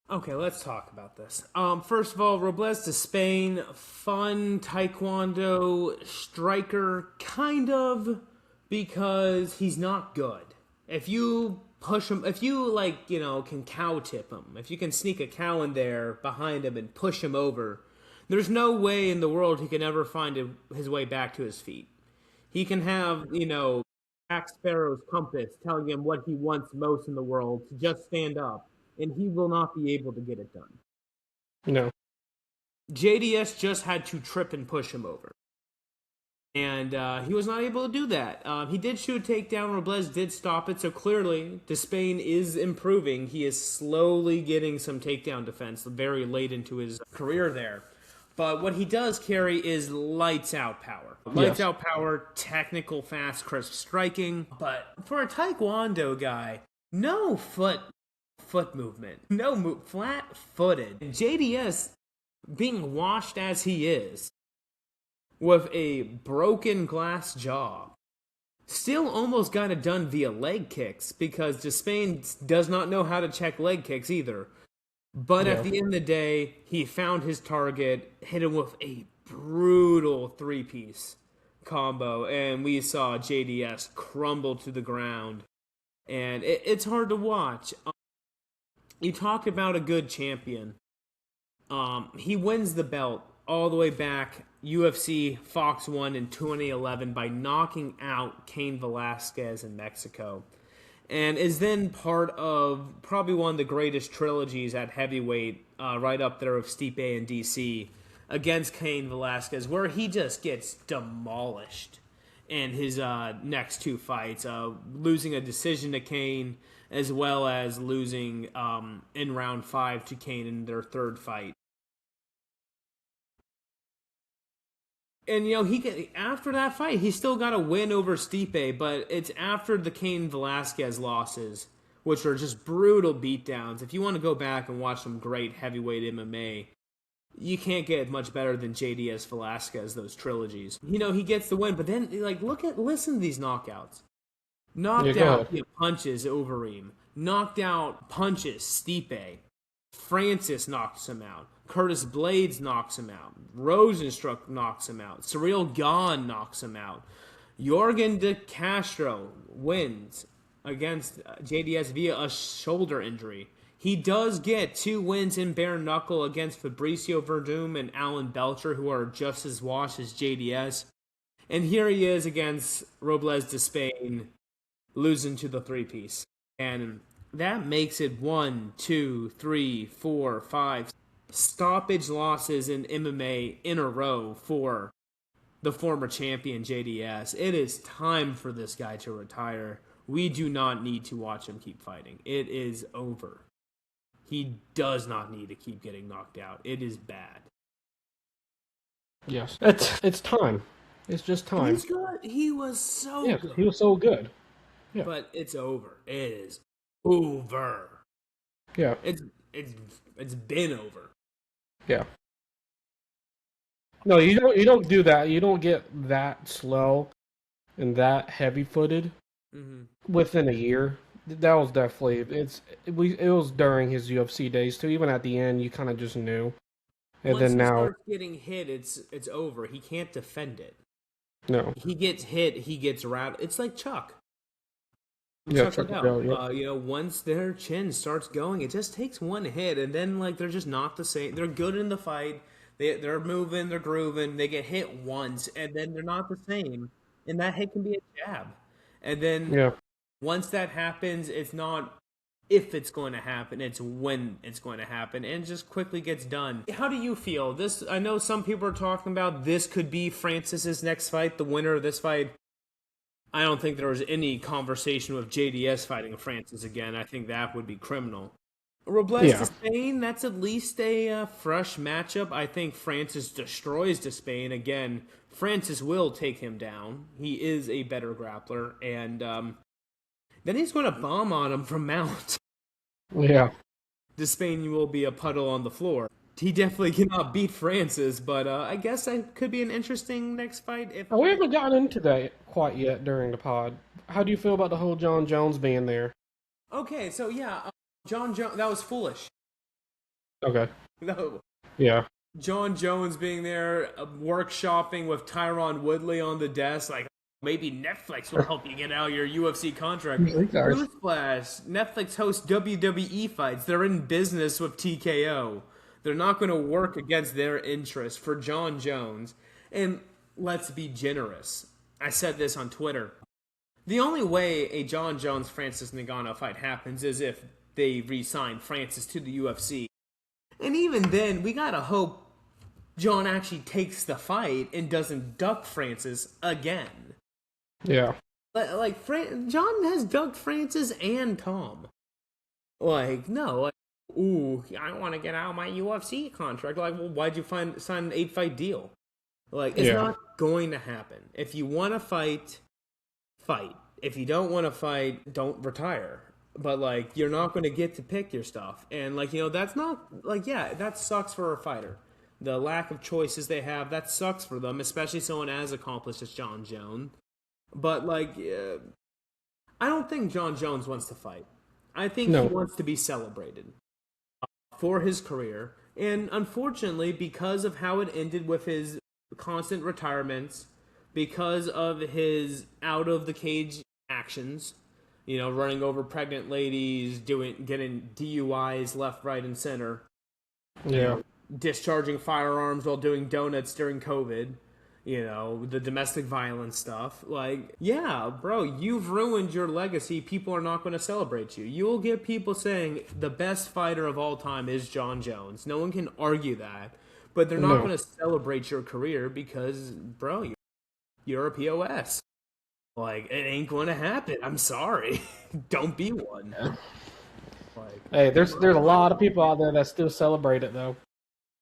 Okay, let's talk about this. First of all, Robles de Spain, fun taekwondo striker, kind of, because he's not good. If you push him, if you can cow tip him, if you can sneak a cow in there behind him and push him over, there's no way in the world he can ever find his way back to his feet. He can have, Jack Sparrow's compass telling him what he wants most in the world to just stand up, and he will not be able to get it done. No. JDS just had to trip and push him over. And he was not able to do that. He did shoot a takedown. Robles did stop it, so clearly Despain is improving. He is slowly getting some takedown defense very late into his career there. But what he does carry is lights-out power. Lights-out power, technical, fast, crisp striking. But for a Taekwondo guy, no foot movement. No flat-footed. JDS, being washed as he is, with a broken glass jaw, still almost got it done via leg kicks, because Despain does not know how to check leg kicks either. But at the end of the day, he found his target, hit him with a brutal three-piece combo, and we saw JDS crumble to the ground. And it's hard to watch. You talk about a good champion. He wins the belt all the way back, UFC Fox 1 in 2011, by knocking out Cain Velasquez in Mexico. And is then part of probably one of the greatest trilogies at heavyweight, right up there with Stipe and DC, against Cain Velasquez, where he just gets demolished. in his next two fights, losing a decision to Kane, as well as losing in round 5 to Kane in their third fight. And, after that fight, he still got a win over Stipe, but it's after the Cain Velasquez losses, which were just brutal beatdowns. If you want to go back and watch some great heavyweight MMA, you can't get much better than JDS Velasquez, those trilogies. He gets the win, but then, listen to these knockouts. Knocked out punches Overeem. Knocked out punches Stipe. Francis knocks him out. Curtis Blades knocks him out. Rosenstruck knocks him out. Cyril Gahn knocks him out. Jorgen De Castro wins against JDS via a shoulder injury. He does get 2 wins in bare knuckle against Fabricio Verdum and Alan Belcher, who are just as washed as JDS. And here he is against Robles de Spain, losing to the 3-piece. And that makes it 1, 2, 3, 4, 5 stoppage losses in MMA in a row for the former champion JDS. It is time for this guy to retire. We do not need to watch him keep fighting. It is over. He does not need to keep getting knocked out. It is bad. Yes, it's time. It's just time. He's good. He was so good. He was so good. Yeah. But it's over. It is over. Yeah. It's been over. Yeah. No, you don't do that. You don't get that slow and that heavy-footed within a year. That was definitely it was during his UFC days too. Even at the end, you kind of just knew. And Once then he now starts getting hit, it's over. He can't defend it. No. He gets hit. He gets rattled. It's like Chuck. Yeah, Chuck Liddell. Yeah. Once their chin starts going, it just takes one hit, and then they're just not the same. They're good in the fight. They're moving. They're grooving. They get hit once, and then they're not the same. And that hit can be a jab. And then once that happens, it's not if it's going to happen, it's when it's going to happen, and it just quickly gets done. How do you feel? I know some people are talking about this could be Francis's next fight, the winner of this fight. I don't think there was any conversation with JDS fighting Francis again. I think that would be criminal. Robles to Spain, that's at least a fresh matchup. I think Francis destroys to Spain. Again, Francis will take him down. He is a better grappler, and then he's going to bomb on him from mount. Yeah. Despain will be a puddle on the floor. He definitely cannot beat Francis, but I guess that could be an interesting next fight. We haven't gotten into that quite yet during the pod. How do you feel about the whole John Jones being there? Okay, so John Jones, that was foolish. Okay. No. Yeah. John Jones being there, workshopping with Tyron Woodley on the desk, maybe Netflix will help you get out of your UFC contract. Newsflash, Netflix hosts WWE fights. They're in business with TKO. They're not going to work against their interests for John Jones. And let's be generous. I said this on Twitter. The only way a John Jones-Francis Ngannou fight happens is if they re-sign Francis to the UFC. And even then, we got to hope John actually takes the fight and doesn't duck Francis again. Yeah. John has ducked Francis and Tom. No. I want to get out of my UFC contract. Well, why'd you sign an 8-fight deal? It's not going to happen. If you want to fight, fight. If you don't want to fight, don't retire. But, you're not going to get to pick your stuff. And, that's not, that sucks for a fighter. The lack of choices they have, that sucks for them, especially someone as accomplished as John Jones. But, I don't think John Jones wants to fight. I think he wants to be celebrated for his career. And unfortunately, because of how it ended with his constant retirements, because of his out-of-the-cage actions, running over pregnant ladies, getting DUIs left, right, and center. Yeah. Discharging firearms while doing donuts during COVID. The domestic violence stuff. Bro, you've ruined your legacy. People are not going to celebrate you. You'll get people saying the best fighter of all time is John Jones. No one can argue that. But they're not going to celebrate your career because, bro, you're a POS. Like, it ain't going to happen. I'm sorry. Don't be one. Yeah. Like, Hey, there's a lot of people out there that still celebrate it though.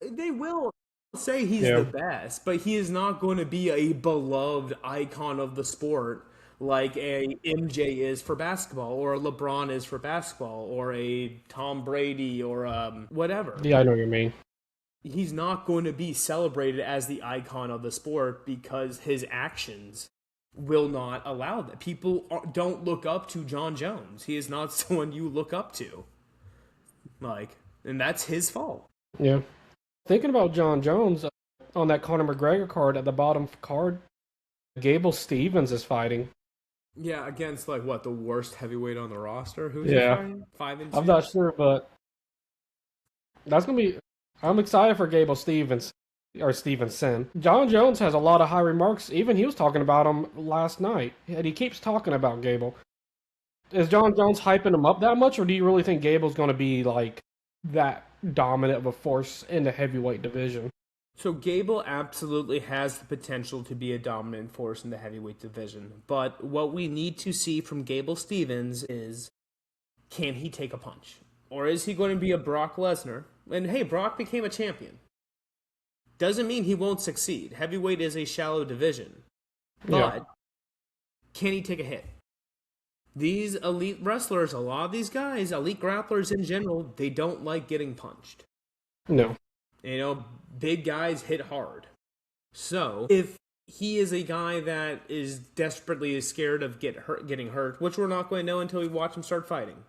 they will say he's Yeah. the best, but he is not going to be a beloved icon of the sport like a MJ is for basketball, or a LeBron is for basketball, or a Tom Brady, or whatever. Yeah, I know what you mean. He's not going to be celebrated as the icon of the sport because his actions will not allow that. People don't look up to John Jones. He is not someone you look up to. Like, and that's his fault. Yeah. Thinking about John Jones, on that Conor McGregor card at the bottom card, Gable Stevens is fighting. Yeah, against like what, the worst heavyweight on the roster? Who's he Yeah. fighting? 5-2. I'm not sure, but that's gonna be. I'm excited for Gable Stevens or Stevenson. John Jones has a lot of high remarks. Even he was talking about him last night, and he keeps talking about Gable. Is John Jones hyping him up that much, or do you really think Gable's going to be like that dominant of a force in the heavyweight division? So Gable absolutely has the potential to be a dominant force in the heavyweight division. But what we need to see from Gable Stevens is, can he take a punch? Or is he going to be a Brock Lesnar? And hey, Brock became a champion. Doesn't mean he won't succeed. Heavyweight is a shallow division. But can he take a hit? These elite wrestlers, a lot of these guys, elite grapplers in general, they don't like getting punched. No. You know, big guys hit hard. So, if he is a guy that is desperately scared of getting hurt, which we're not going to know until we watch him start fighting.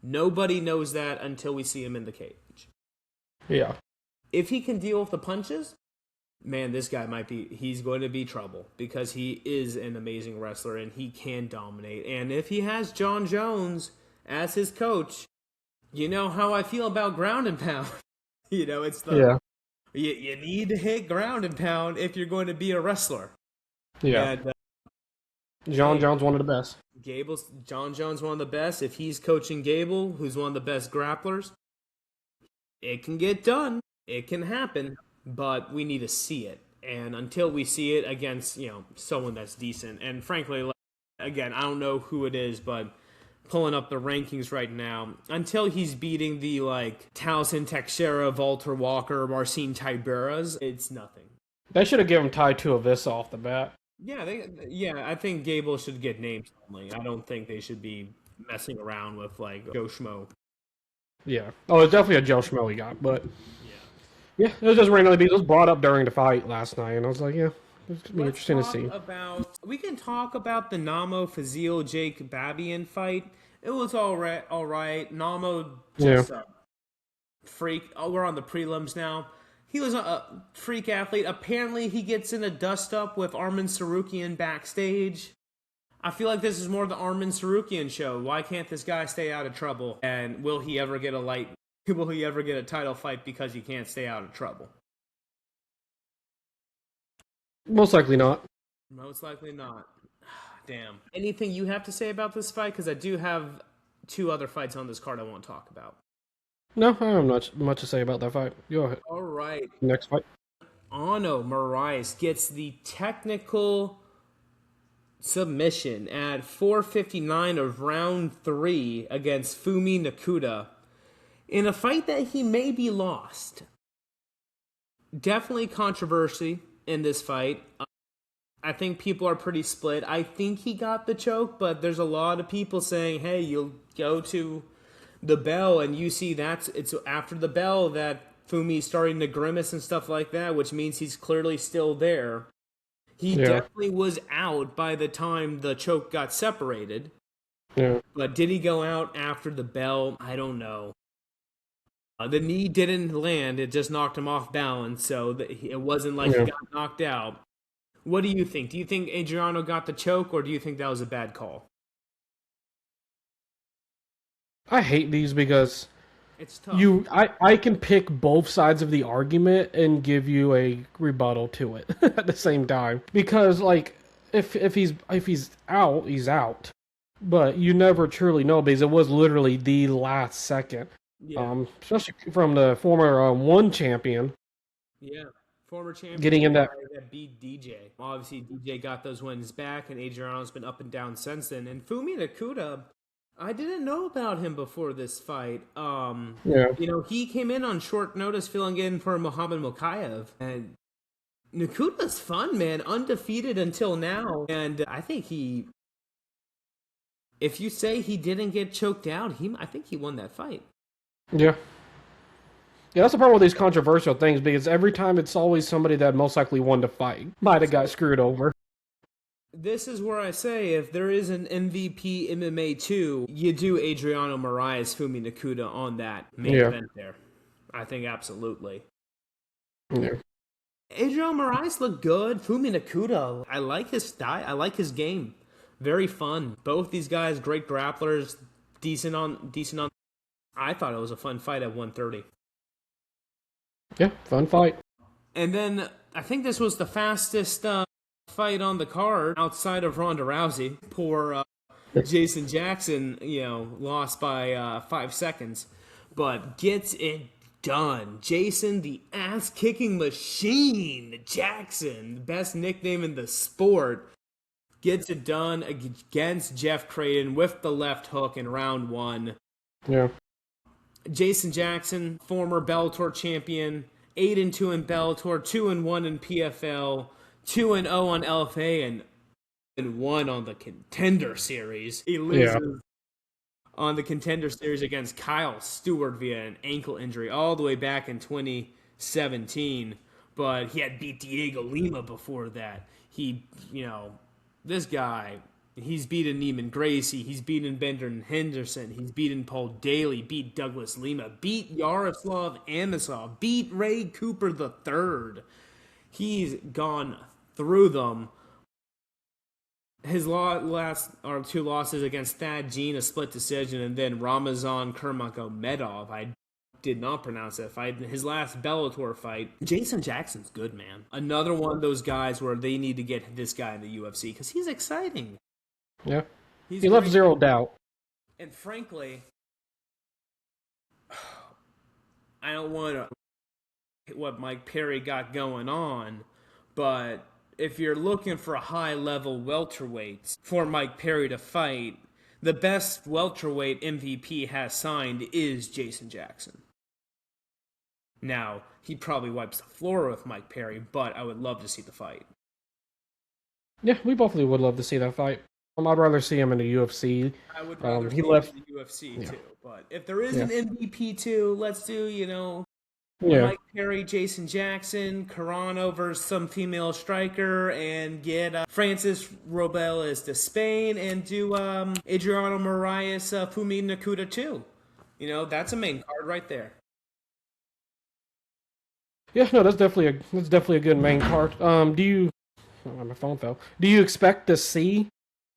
Nobody knows that until we see him in the cage. Yeah. If he can deal with the punches, man, this guy he's going to be trouble because he is an amazing wrestler and he can dominate. And if he has John Jones as his coach, you know how I feel about ground and pound. You know, it's you need to hit ground and pound if you're going to be a wrestler. Yeah. And, John Jones, one of the best. John Jones, one of the best. If he's coaching Gable, who's one of the best grapplers, it can get done. It can happen, but we need to see it. And until we see it against, someone that's decent, and frankly, again, I don't know who it is, but pulling up the rankings right now, until he's beating the Towson Texera, Walter Walker, Marcin Tiberias, it's nothing. They should have given Tai Tuivasa off the bat. Yeah, I think Gable should get names only. I don't think they should be messing around with Joe Schmo. Yeah. Oh, it's definitely a Joe Schmo he got, but yeah, it was just randomly. It was brought up during the fight last night, and I was like, yeah, it's gonna be interesting to see. We can talk about the Namo Fazil Jake Babian fight. It was all right. Namo just freak. Oh, we're on the prelims now. He was a freak athlete. Apparently, he gets in a dust-up with Armin Sarukian backstage. I feel like this is more the Armin Sarukian show. Why can't this guy stay out of trouble? And will he ever get a title fight because he can't stay out of trouble? Most likely not. Most likely not. Damn. Anything you have to say about this fight? Because I do have 2 other fights on this card I want to talk about. No, I don't have much to say about that fight. Go ahead. All right. Next fight. Ano Moraes gets the technical submission at 4:59 of round 3 against Fumi Nakuda in a fight that he maybe lost. Definitely controversy in this fight. I think people are pretty split. I think he got the choke, but there's a lot of people saying, hey, you'll go to the bell and you see it's after the bell that Fumi's starting to grimace and stuff like that, which means he's clearly still there. He definitely was out by the time the choke got separated. Yeah. But did he go out after the bell? I don't know. The knee didn't land. It just knocked him off balance, so it wasn't like he got knocked out. What do you think? Do you think Adriano got the choke, or do you think that was a bad call? I hate these because it's tough. I can pick both sides of the argument and give you a rebuttal to it at the same time. Because if he's out, he's out. But you never truly know because it was literally the last second. Yeah. Especially from the former one champion. Yeah. Former champion getting in that. that beat DJ. Obviously, DJ got those wins back, and Adriano's been up and down since then. And Fumi Nakuda, I didn't know about him before this fight. He came in on short notice, filling in for Muhammad Mokaev, and Nakuda's fun, man. Undefeated until now, and I think if you say he didn't get choked out, I think he won that fight. Yeah. Yeah, that's the problem with these controversial things, because every time it's always somebody that most likely won the fight might have got screwed over. This is where I say, if there is an MVP MMA 2, you do Adriano Moraes, Fumi Nakuda on that main event there. I think absolutely. Yeah. Adriano Moraes looked good. Fumi Nakuda, I like his style. I like his game. Very fun. Both these guys, great grapplers, decent on. I thought it was a fun fight at 130. Yeah, fun fight. And then I think this was the fastest fight on the card outside of Ronda Rousey. Poor Jason Jackson, lost by 5 seconds, but gets it done. Jason, the ass-kicking machine, Jackson, the best nickname in the sport, gets it done against Jeff Creighton with the left hook in round 1. Yeah. Jason Jackson, former Bellator champion, 8-2 in Bellator, 2-1 in PFL, 2-0 on LFA, and 1 on the Contender Series. He loses on the Contender Series against Kyle Stewart via an ankle injury all the way back in 2017. But he had beat Diego Lima before that. This guy, he's beaten Neiman Gracie, he's beaten Bender Henderson, he's beaten Paul Daly, beat Douglas Lima, beat Yaroslav Amosov, beat Ray Cooper III. He's gone through them. His last 2 losses against Thad Jean, a split decision, and then Ramazan Kurmagomedov. I did not pronounce that fight. His last Bellator fight. Jason Jackson's good, man. Another one of those guys where they need to get this guy in the UFC because he's exciting. Yeah. He left zero doubt. And frankly, I don't want what Mike Perry got going on, but if you're looking for a high-level welterweight for Mike Perry to fight, the best welterweight MVP has signed is Jason Jackson. Now, he probably wipes the floor with Mike Perry, but I would love to see the fight. Yeah, we both would love to see that fight. I'd rather see him in the UFC. I would rather see him in the UFC, too. But if there is an MVP, too, let's do, Mike Perry, Jason Jackson, Carano versus some female striker, and get Francis Robles to Spain, and do Adriano Moraes, Fumi Nakuda, too. That's a main card right there. Yeah, no, that's definitely a good main card. My phone fell. Do you expect to see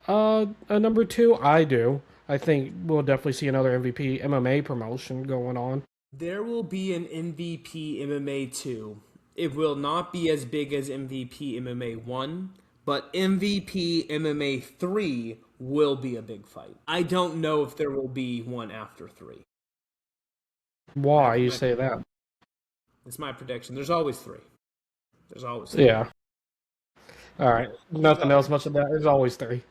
a number 2? I do. I think we'll definitely see another MVP MMA promotion going on. There will be an MVP MMA 2. It will not be as big as MVP MMA 1, but MVP MMA 3 will be a big fight. I don't know if there will be one after 3. Why you say that? It's my prediction. There's always 3. There's always 3. Yeah. All right. Nothing else much of that. There's always 3.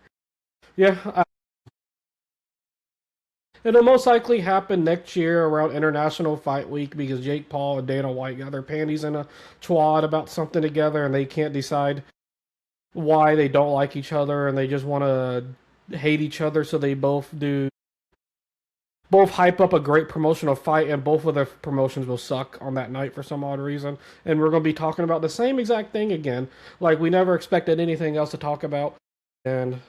Yeah. It'll most likely happen next year around International Fight Week because Jake Paul and Dana White got their panties in a twad about something together and they can't decide why they don't like each other and they just want to hate each other, so they both hype up a great promotional fight and both of their promotions will suck on that night for some odd reason. And we're going to be talking about the same exact thing again. Like, we never expected anything else to talk about. And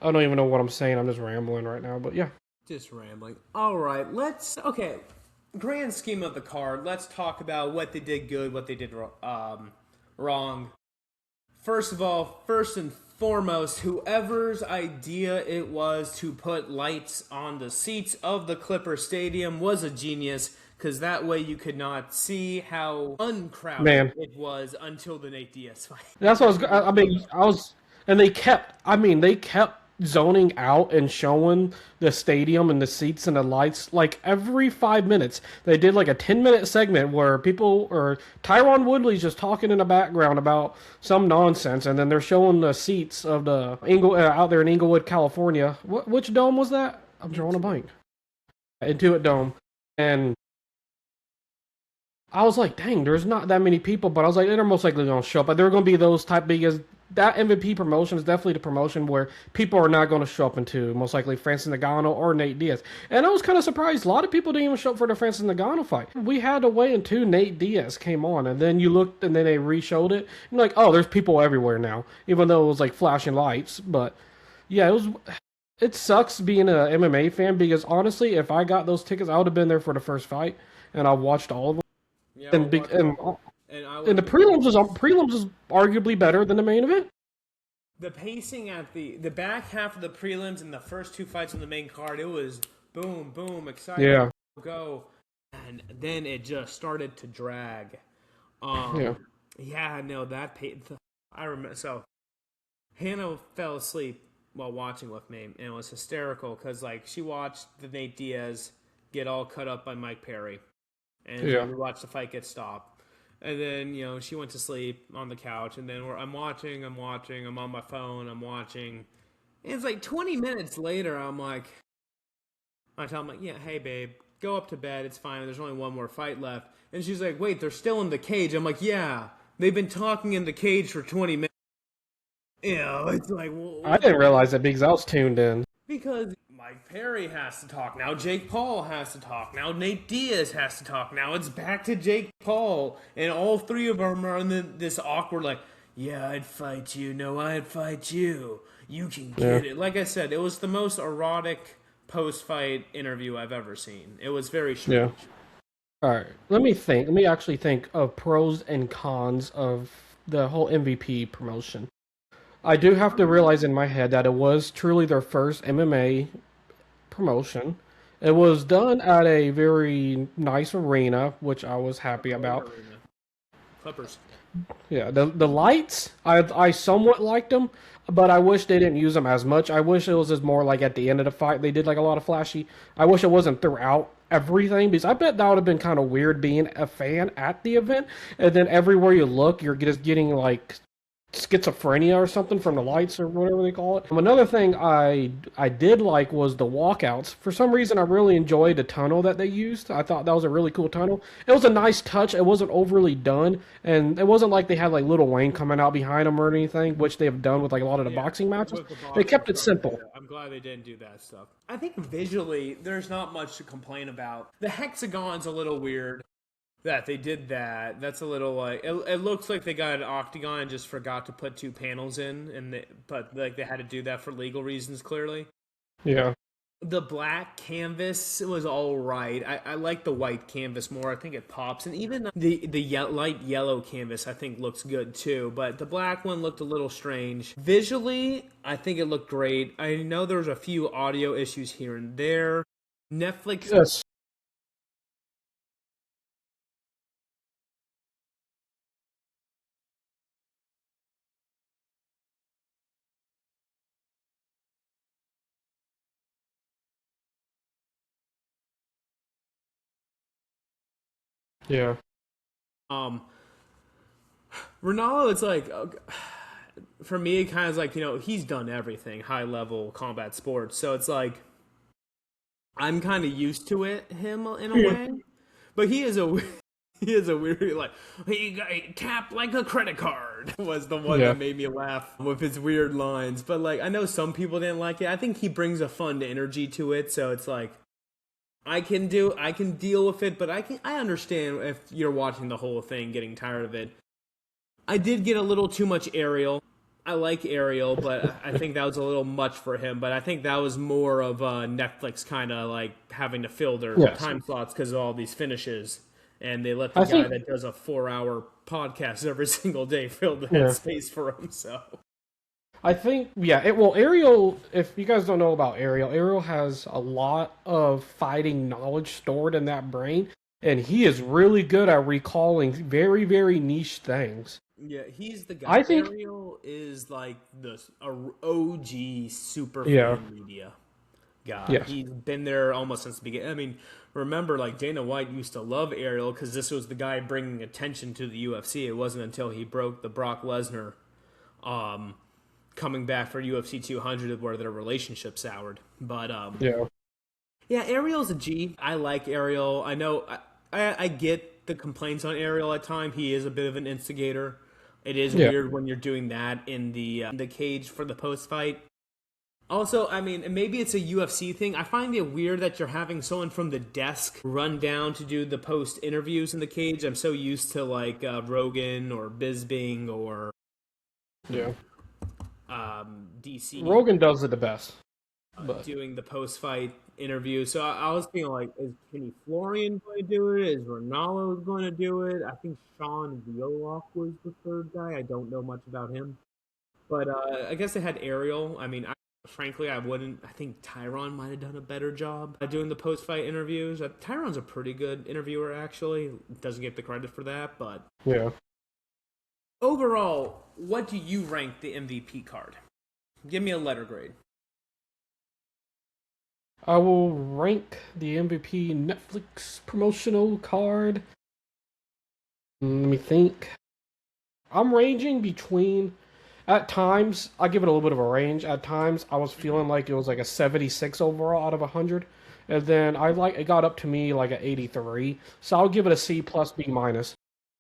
I don't even know what I'm saying. I'm just rambling right now, but yeah. Just rambling. All right, grand scheme of the card, let's talk about what they did good, what they did wrong. First and foremost, whoever's idea it was to put lights on the seats of the Clipper Stadium was a genius, because that way you could not see how uncrowded it was until the Nate Diaz fight. That's what they kept zoning out and showing the stadium and the seats and the lights. Like every 5 minutes, they did like a 10-minute segment where people or Tyron Woodley's just talking in the background about some nonsense, and then they're showing the seats of the out there in Inglewood, California. Which dome was that? I'm drawing a blank. Intuit Dome, and I was like, dang, there's not that many people, but I was like, they're most likely going to show up. But they're going to be those type, because that MVP promotion is definitely the promotion where people are not going to show up into, most likely Francis Ngannou or Nate Diaz. And I was kind of surprised. A lot of people didn't even show up for the Francis Ngannou fight. We had to wait until Nate Diaz came on, and then you looked, and then they re-showed it. And like, oh, there's people everywhere now, even though it was like flashing lights. But yeah, it sucks being an MMA fan, because honestly, if I got those tickets, I would have been there for the first fight, and I watched all of them. Yeah, And the prelims is arguably better than the main event. the pacing at the back half of the prelims and the first two fights on the main card, it was boom, boom, exciting, Yeah. go, and then it just started to drag. No, I remember. So Hannah fell asleep while watching with me, and it was hysterical because like she watched the Nate Diaz get all cut up by Mike Perry, and we watched the fight get stopped. And then, she went to sleep on the couch, and then I'm watching, I'm on my phone, I'm watching. And it's like 20 minutes later, I tell him, yeah, hey, babe, go up to bed, it's fine, there's only one more fight left. And she's like, wait, they're still in the cage. I'm like, yeah, they've been talking in the cage for 20 minutes. It's like... I didn't realize that because I was tuned in. Because Mike Perry has to talk. Now Jake Paul has to talk. Now Nate Diaz has to talk. Now it's back to Jake Paul. And all three of them are in this awkward, like, yeah, I'd fight you. No, I'd fight you. You can get it. Like I said, it was the most erotic post-fight interview I've ever seen. It was very strange. Yeah. All right. Let me actually think of pros and cons of the whole MVP promotion. I do have to realize in my head that it was truly their first MMA promotion. It was done at a very nice arena, which I was happy about. Clippers. Yeah, the lights, I somewhat liked them, but I wish they didn't use them as much. I wish it was just more like at the end of the fight. They did like a lot of flashy. I wish it wasn't throughout everything, because I bet that would have been kind of weird being a fan at the event, and then everywhere you look, you're just getting like schizophrenia or something from the lights or whatever they call it. Another thing I did like was the walkouts. For some reason, I really enjoyed the tunnel that they used. I thought that was a really cool tunnel. It was a nice touch. It wasn't overly done, and it wasn't like they had like Lil Wayne coming out behind them or anything, which they have done with like a lot of the boxing matches. They kept it simple. I'm glad they didn't do that stuff. I think visually, there's not much to complain about. The hexagon's a little weird. That they did that. That's a little like it looks like they got an octagon and just forgot to put two panels in, but like they had to do that for legal reasons clearly. Yeah. The black canvas was all right. I like the white canvas more. I think it pops, and even the light yellow canvas I think looks good too. But the black one looked a little strange. Visually, I think it looked great. I know there was a few audio issues here and there. Netflix. Yes. Yeah. Ronaldo, it's like, for me, it kind of is like, he's done everything, high level combat sports. So it's like, I'm kind of used to him in a way. But he is a weird, like, he tap like a credit card was the one that made me laugh with his weird lines. But like, I know some people didn't like it. I think he brings a fun energy to it. So it's like, I can deal with it, but I understand if you're watching the whole thing getting tired of it. I did get a little too much Ariel. I like Ariel, but I think that was a little much for him. But I think that was more of Netflix kind of like having to fill their time slots because of all these finishes. And they let the guy that does a 4-hour podcast every single day fill that space for him. So I think, Ariel, if you guys don't know about Ariel has a lot of fighting knowledge stored in that brain, and he is really good at recalling very, very niche things. Yeah, he's the guy. I think, Ariel is like the OG super yeah, fan media guy. yes, He's been there almost since the beginning. I mean, remember, like Dana White used to love Ariel because this was the guy bringing attention to the UFC. It wasn't until he broke the Brock Lesnar um, coming back for UFC 200 where their relationship soured. But yeah, yeah, Ariel's a G. I like Ariel. I know I get the complaints on Ariel at times. He is a bit of an instigator. It is yeah. weird when you're doing that in the cage for the post fight. Also, I mean, maybe it's a UFC thing. I find it weird that you're having someone from the desk run down to do the post interviews in the cage. I'm so used to like Rogan or Bisbing or Yeah. DC Rogan does it the best. But doing the post fight interview. So I was thinking, like, is Kenny Florian going to do it? Is Ronaldo going to do it? I think Sean Viola was the third guy. I don't know much about him. But I guess they had Ariel. I mean, frankly, I wouldn't. I think Tyron might have done a better job doing the post fight interviews. Tyron's a pretty good interviewer, actually. Doesn't get the credit for that. But yeah. overall, what do you rank the MVP card? Give me a letter grade. I will rank the MVP Netflix promotional card. Let me think. I'm ranging between. At times, I give it a little bit of a range. At times, I was feeling like it was like a 76 overall out of 100, and then it got up to me like an 83. So I'll give it a C plus B minus.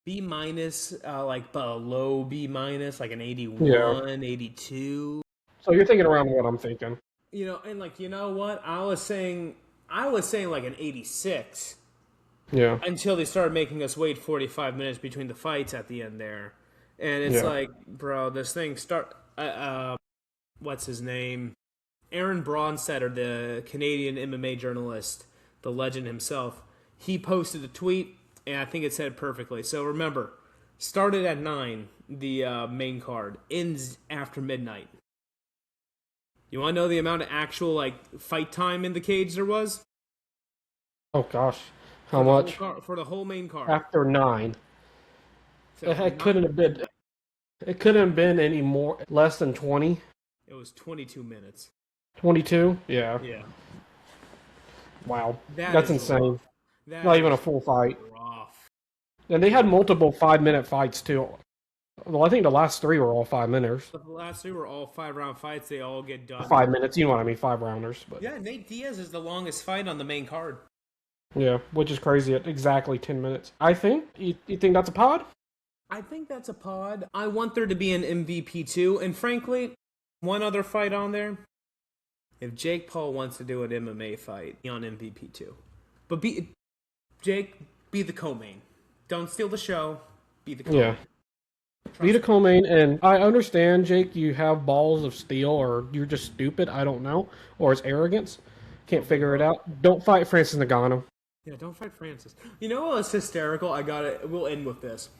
B minus, like below B minus, like an 81, Yeah. 82. So you're thinking around what I'm thinking. You know, and like, you know what? I was saying like an 86 Yeah. until they started making us wait 45 minutes between the fights at the end there. And it's Yeah. like, bro, this thing what's his name? Aaron Bronstetter, the Canadian MMA journalist, the legend himself, he posted a tweet, and I think it said perfectly. So remember, started at 9, the main card, ends after midnight. You want to know the amount of actual like fight time in the cage there was? Oh gosh. How much? For the whole main card? After 9. So It couldn't have been. It couldn't have been any more less than 20. it was 22 minutes. 22. Yeah. Yeah, Wow. that That's is insane. rough. That Not even is a full fight. rough. And they had multiple 5-minute fights too. Well, I think the last 3 were all 5 minutes. The last 3 were all 5-round fights. They all get done. 5 minutes, you know what I mean? 5 rounders. But Yeah, Nate Diaz is the longest fight on the main card. yeah, which is crazy at exactly 10 minutes. I think. You think that's a pod? I think that's a pod. I want there to be an MVP too, and frankly, one other fight on there. If Jake Paul wants to do an MMA fight, be on MVP too. But Jake, be the co-main. Don't steal the show. Be the co-main. Yeah. Be the co-main, and I understand, Jake, you have balls of steel, or you're just stupid, I don't know, or it's arrogance. Can't figure it out. Don't fight Francis Ngannou. Yeah, don't fight Francis. You know what was hysterical? We'll end with this.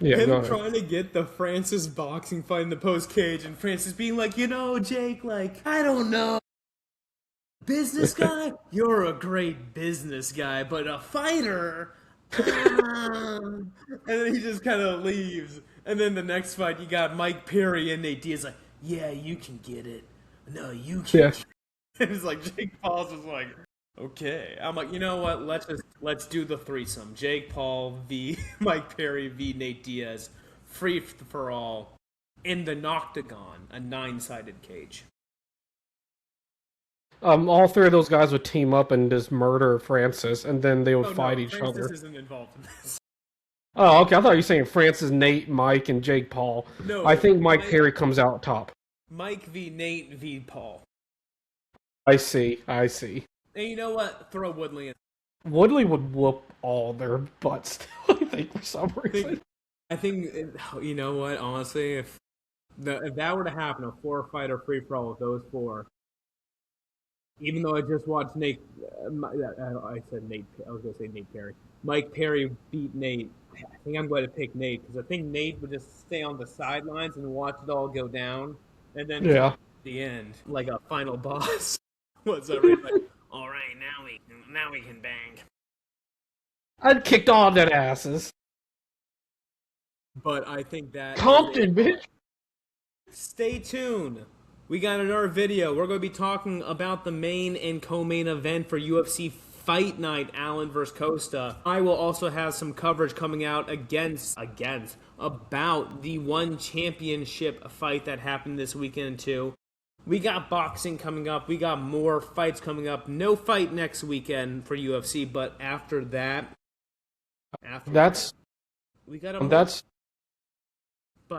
Yeah, go Him ahead. trying to get the Francis boxing fight in the post cage, and Francis being like, Jake, like, I don't know. Business guy? You're a great business guy, but a fighter? And then he just kind of leaves. And then the next fight, you got Mike Perry and Nate Diaz like, yeah, you can get it. No, you Yeah. can't. It's like Jake Paul's just like, okay. I'm like, you know what? Let's do the threesome. Jake Paul v Mike Perry v Nate Diaz, free for all, in the Noctagon, a 9-sided cage. All 3 of those guys would team up and just murder Francis, and then they would fight each Francis other. isn't involved in this. Oh, okay. I thought you were saying Francis, Nate, Mike, and Jake Paul. No, I think Mike Perry comes out top. Mike v Nate v Paul. I see. And you know what? Throw Woodley in. Woodley would whoop all their butts, I think, for some reason. I think, you know what? Honestly, if that were to happen, a 4-fighter free for all with those 4. Even though I just watched Nate, I said Nate. I was gonna say Nate Perry. Mike Perry beat Nate. I think I'm going to pick Nate because I think Nate would just stay on the sidelines and watch it all go down, and then Yeah. at the end, like a final boss, was everybody. All right, now we can bang. I'd kicked all their asses. But I think that Compton, bitch. Stay tuned. We got another video. We're going to be talking about the main and co-main event for UFC Fight Night, Allen vs. Costa. I will also have some coverage coming out about the one championship fight that happened this weekend too. We got boxing coming up. We got more fights coming up. No fight next weekend for UFC, but after that, we got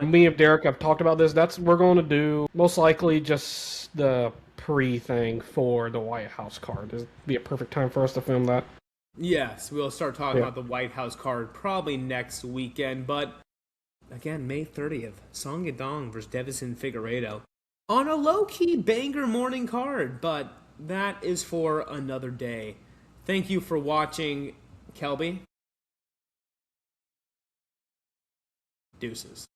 me and Derek have talked about this. We're going to do most likely just the pre-thing for the White House card. This would be a perfect time for us to film that. Yes, we'll start talking about the White House card probably next weekend. But again, May 30th, Song Yadong versus Davison Figueiredo on a low-key banger morning card. But that is for another day. Thank you for watching, Kelby. Deuces.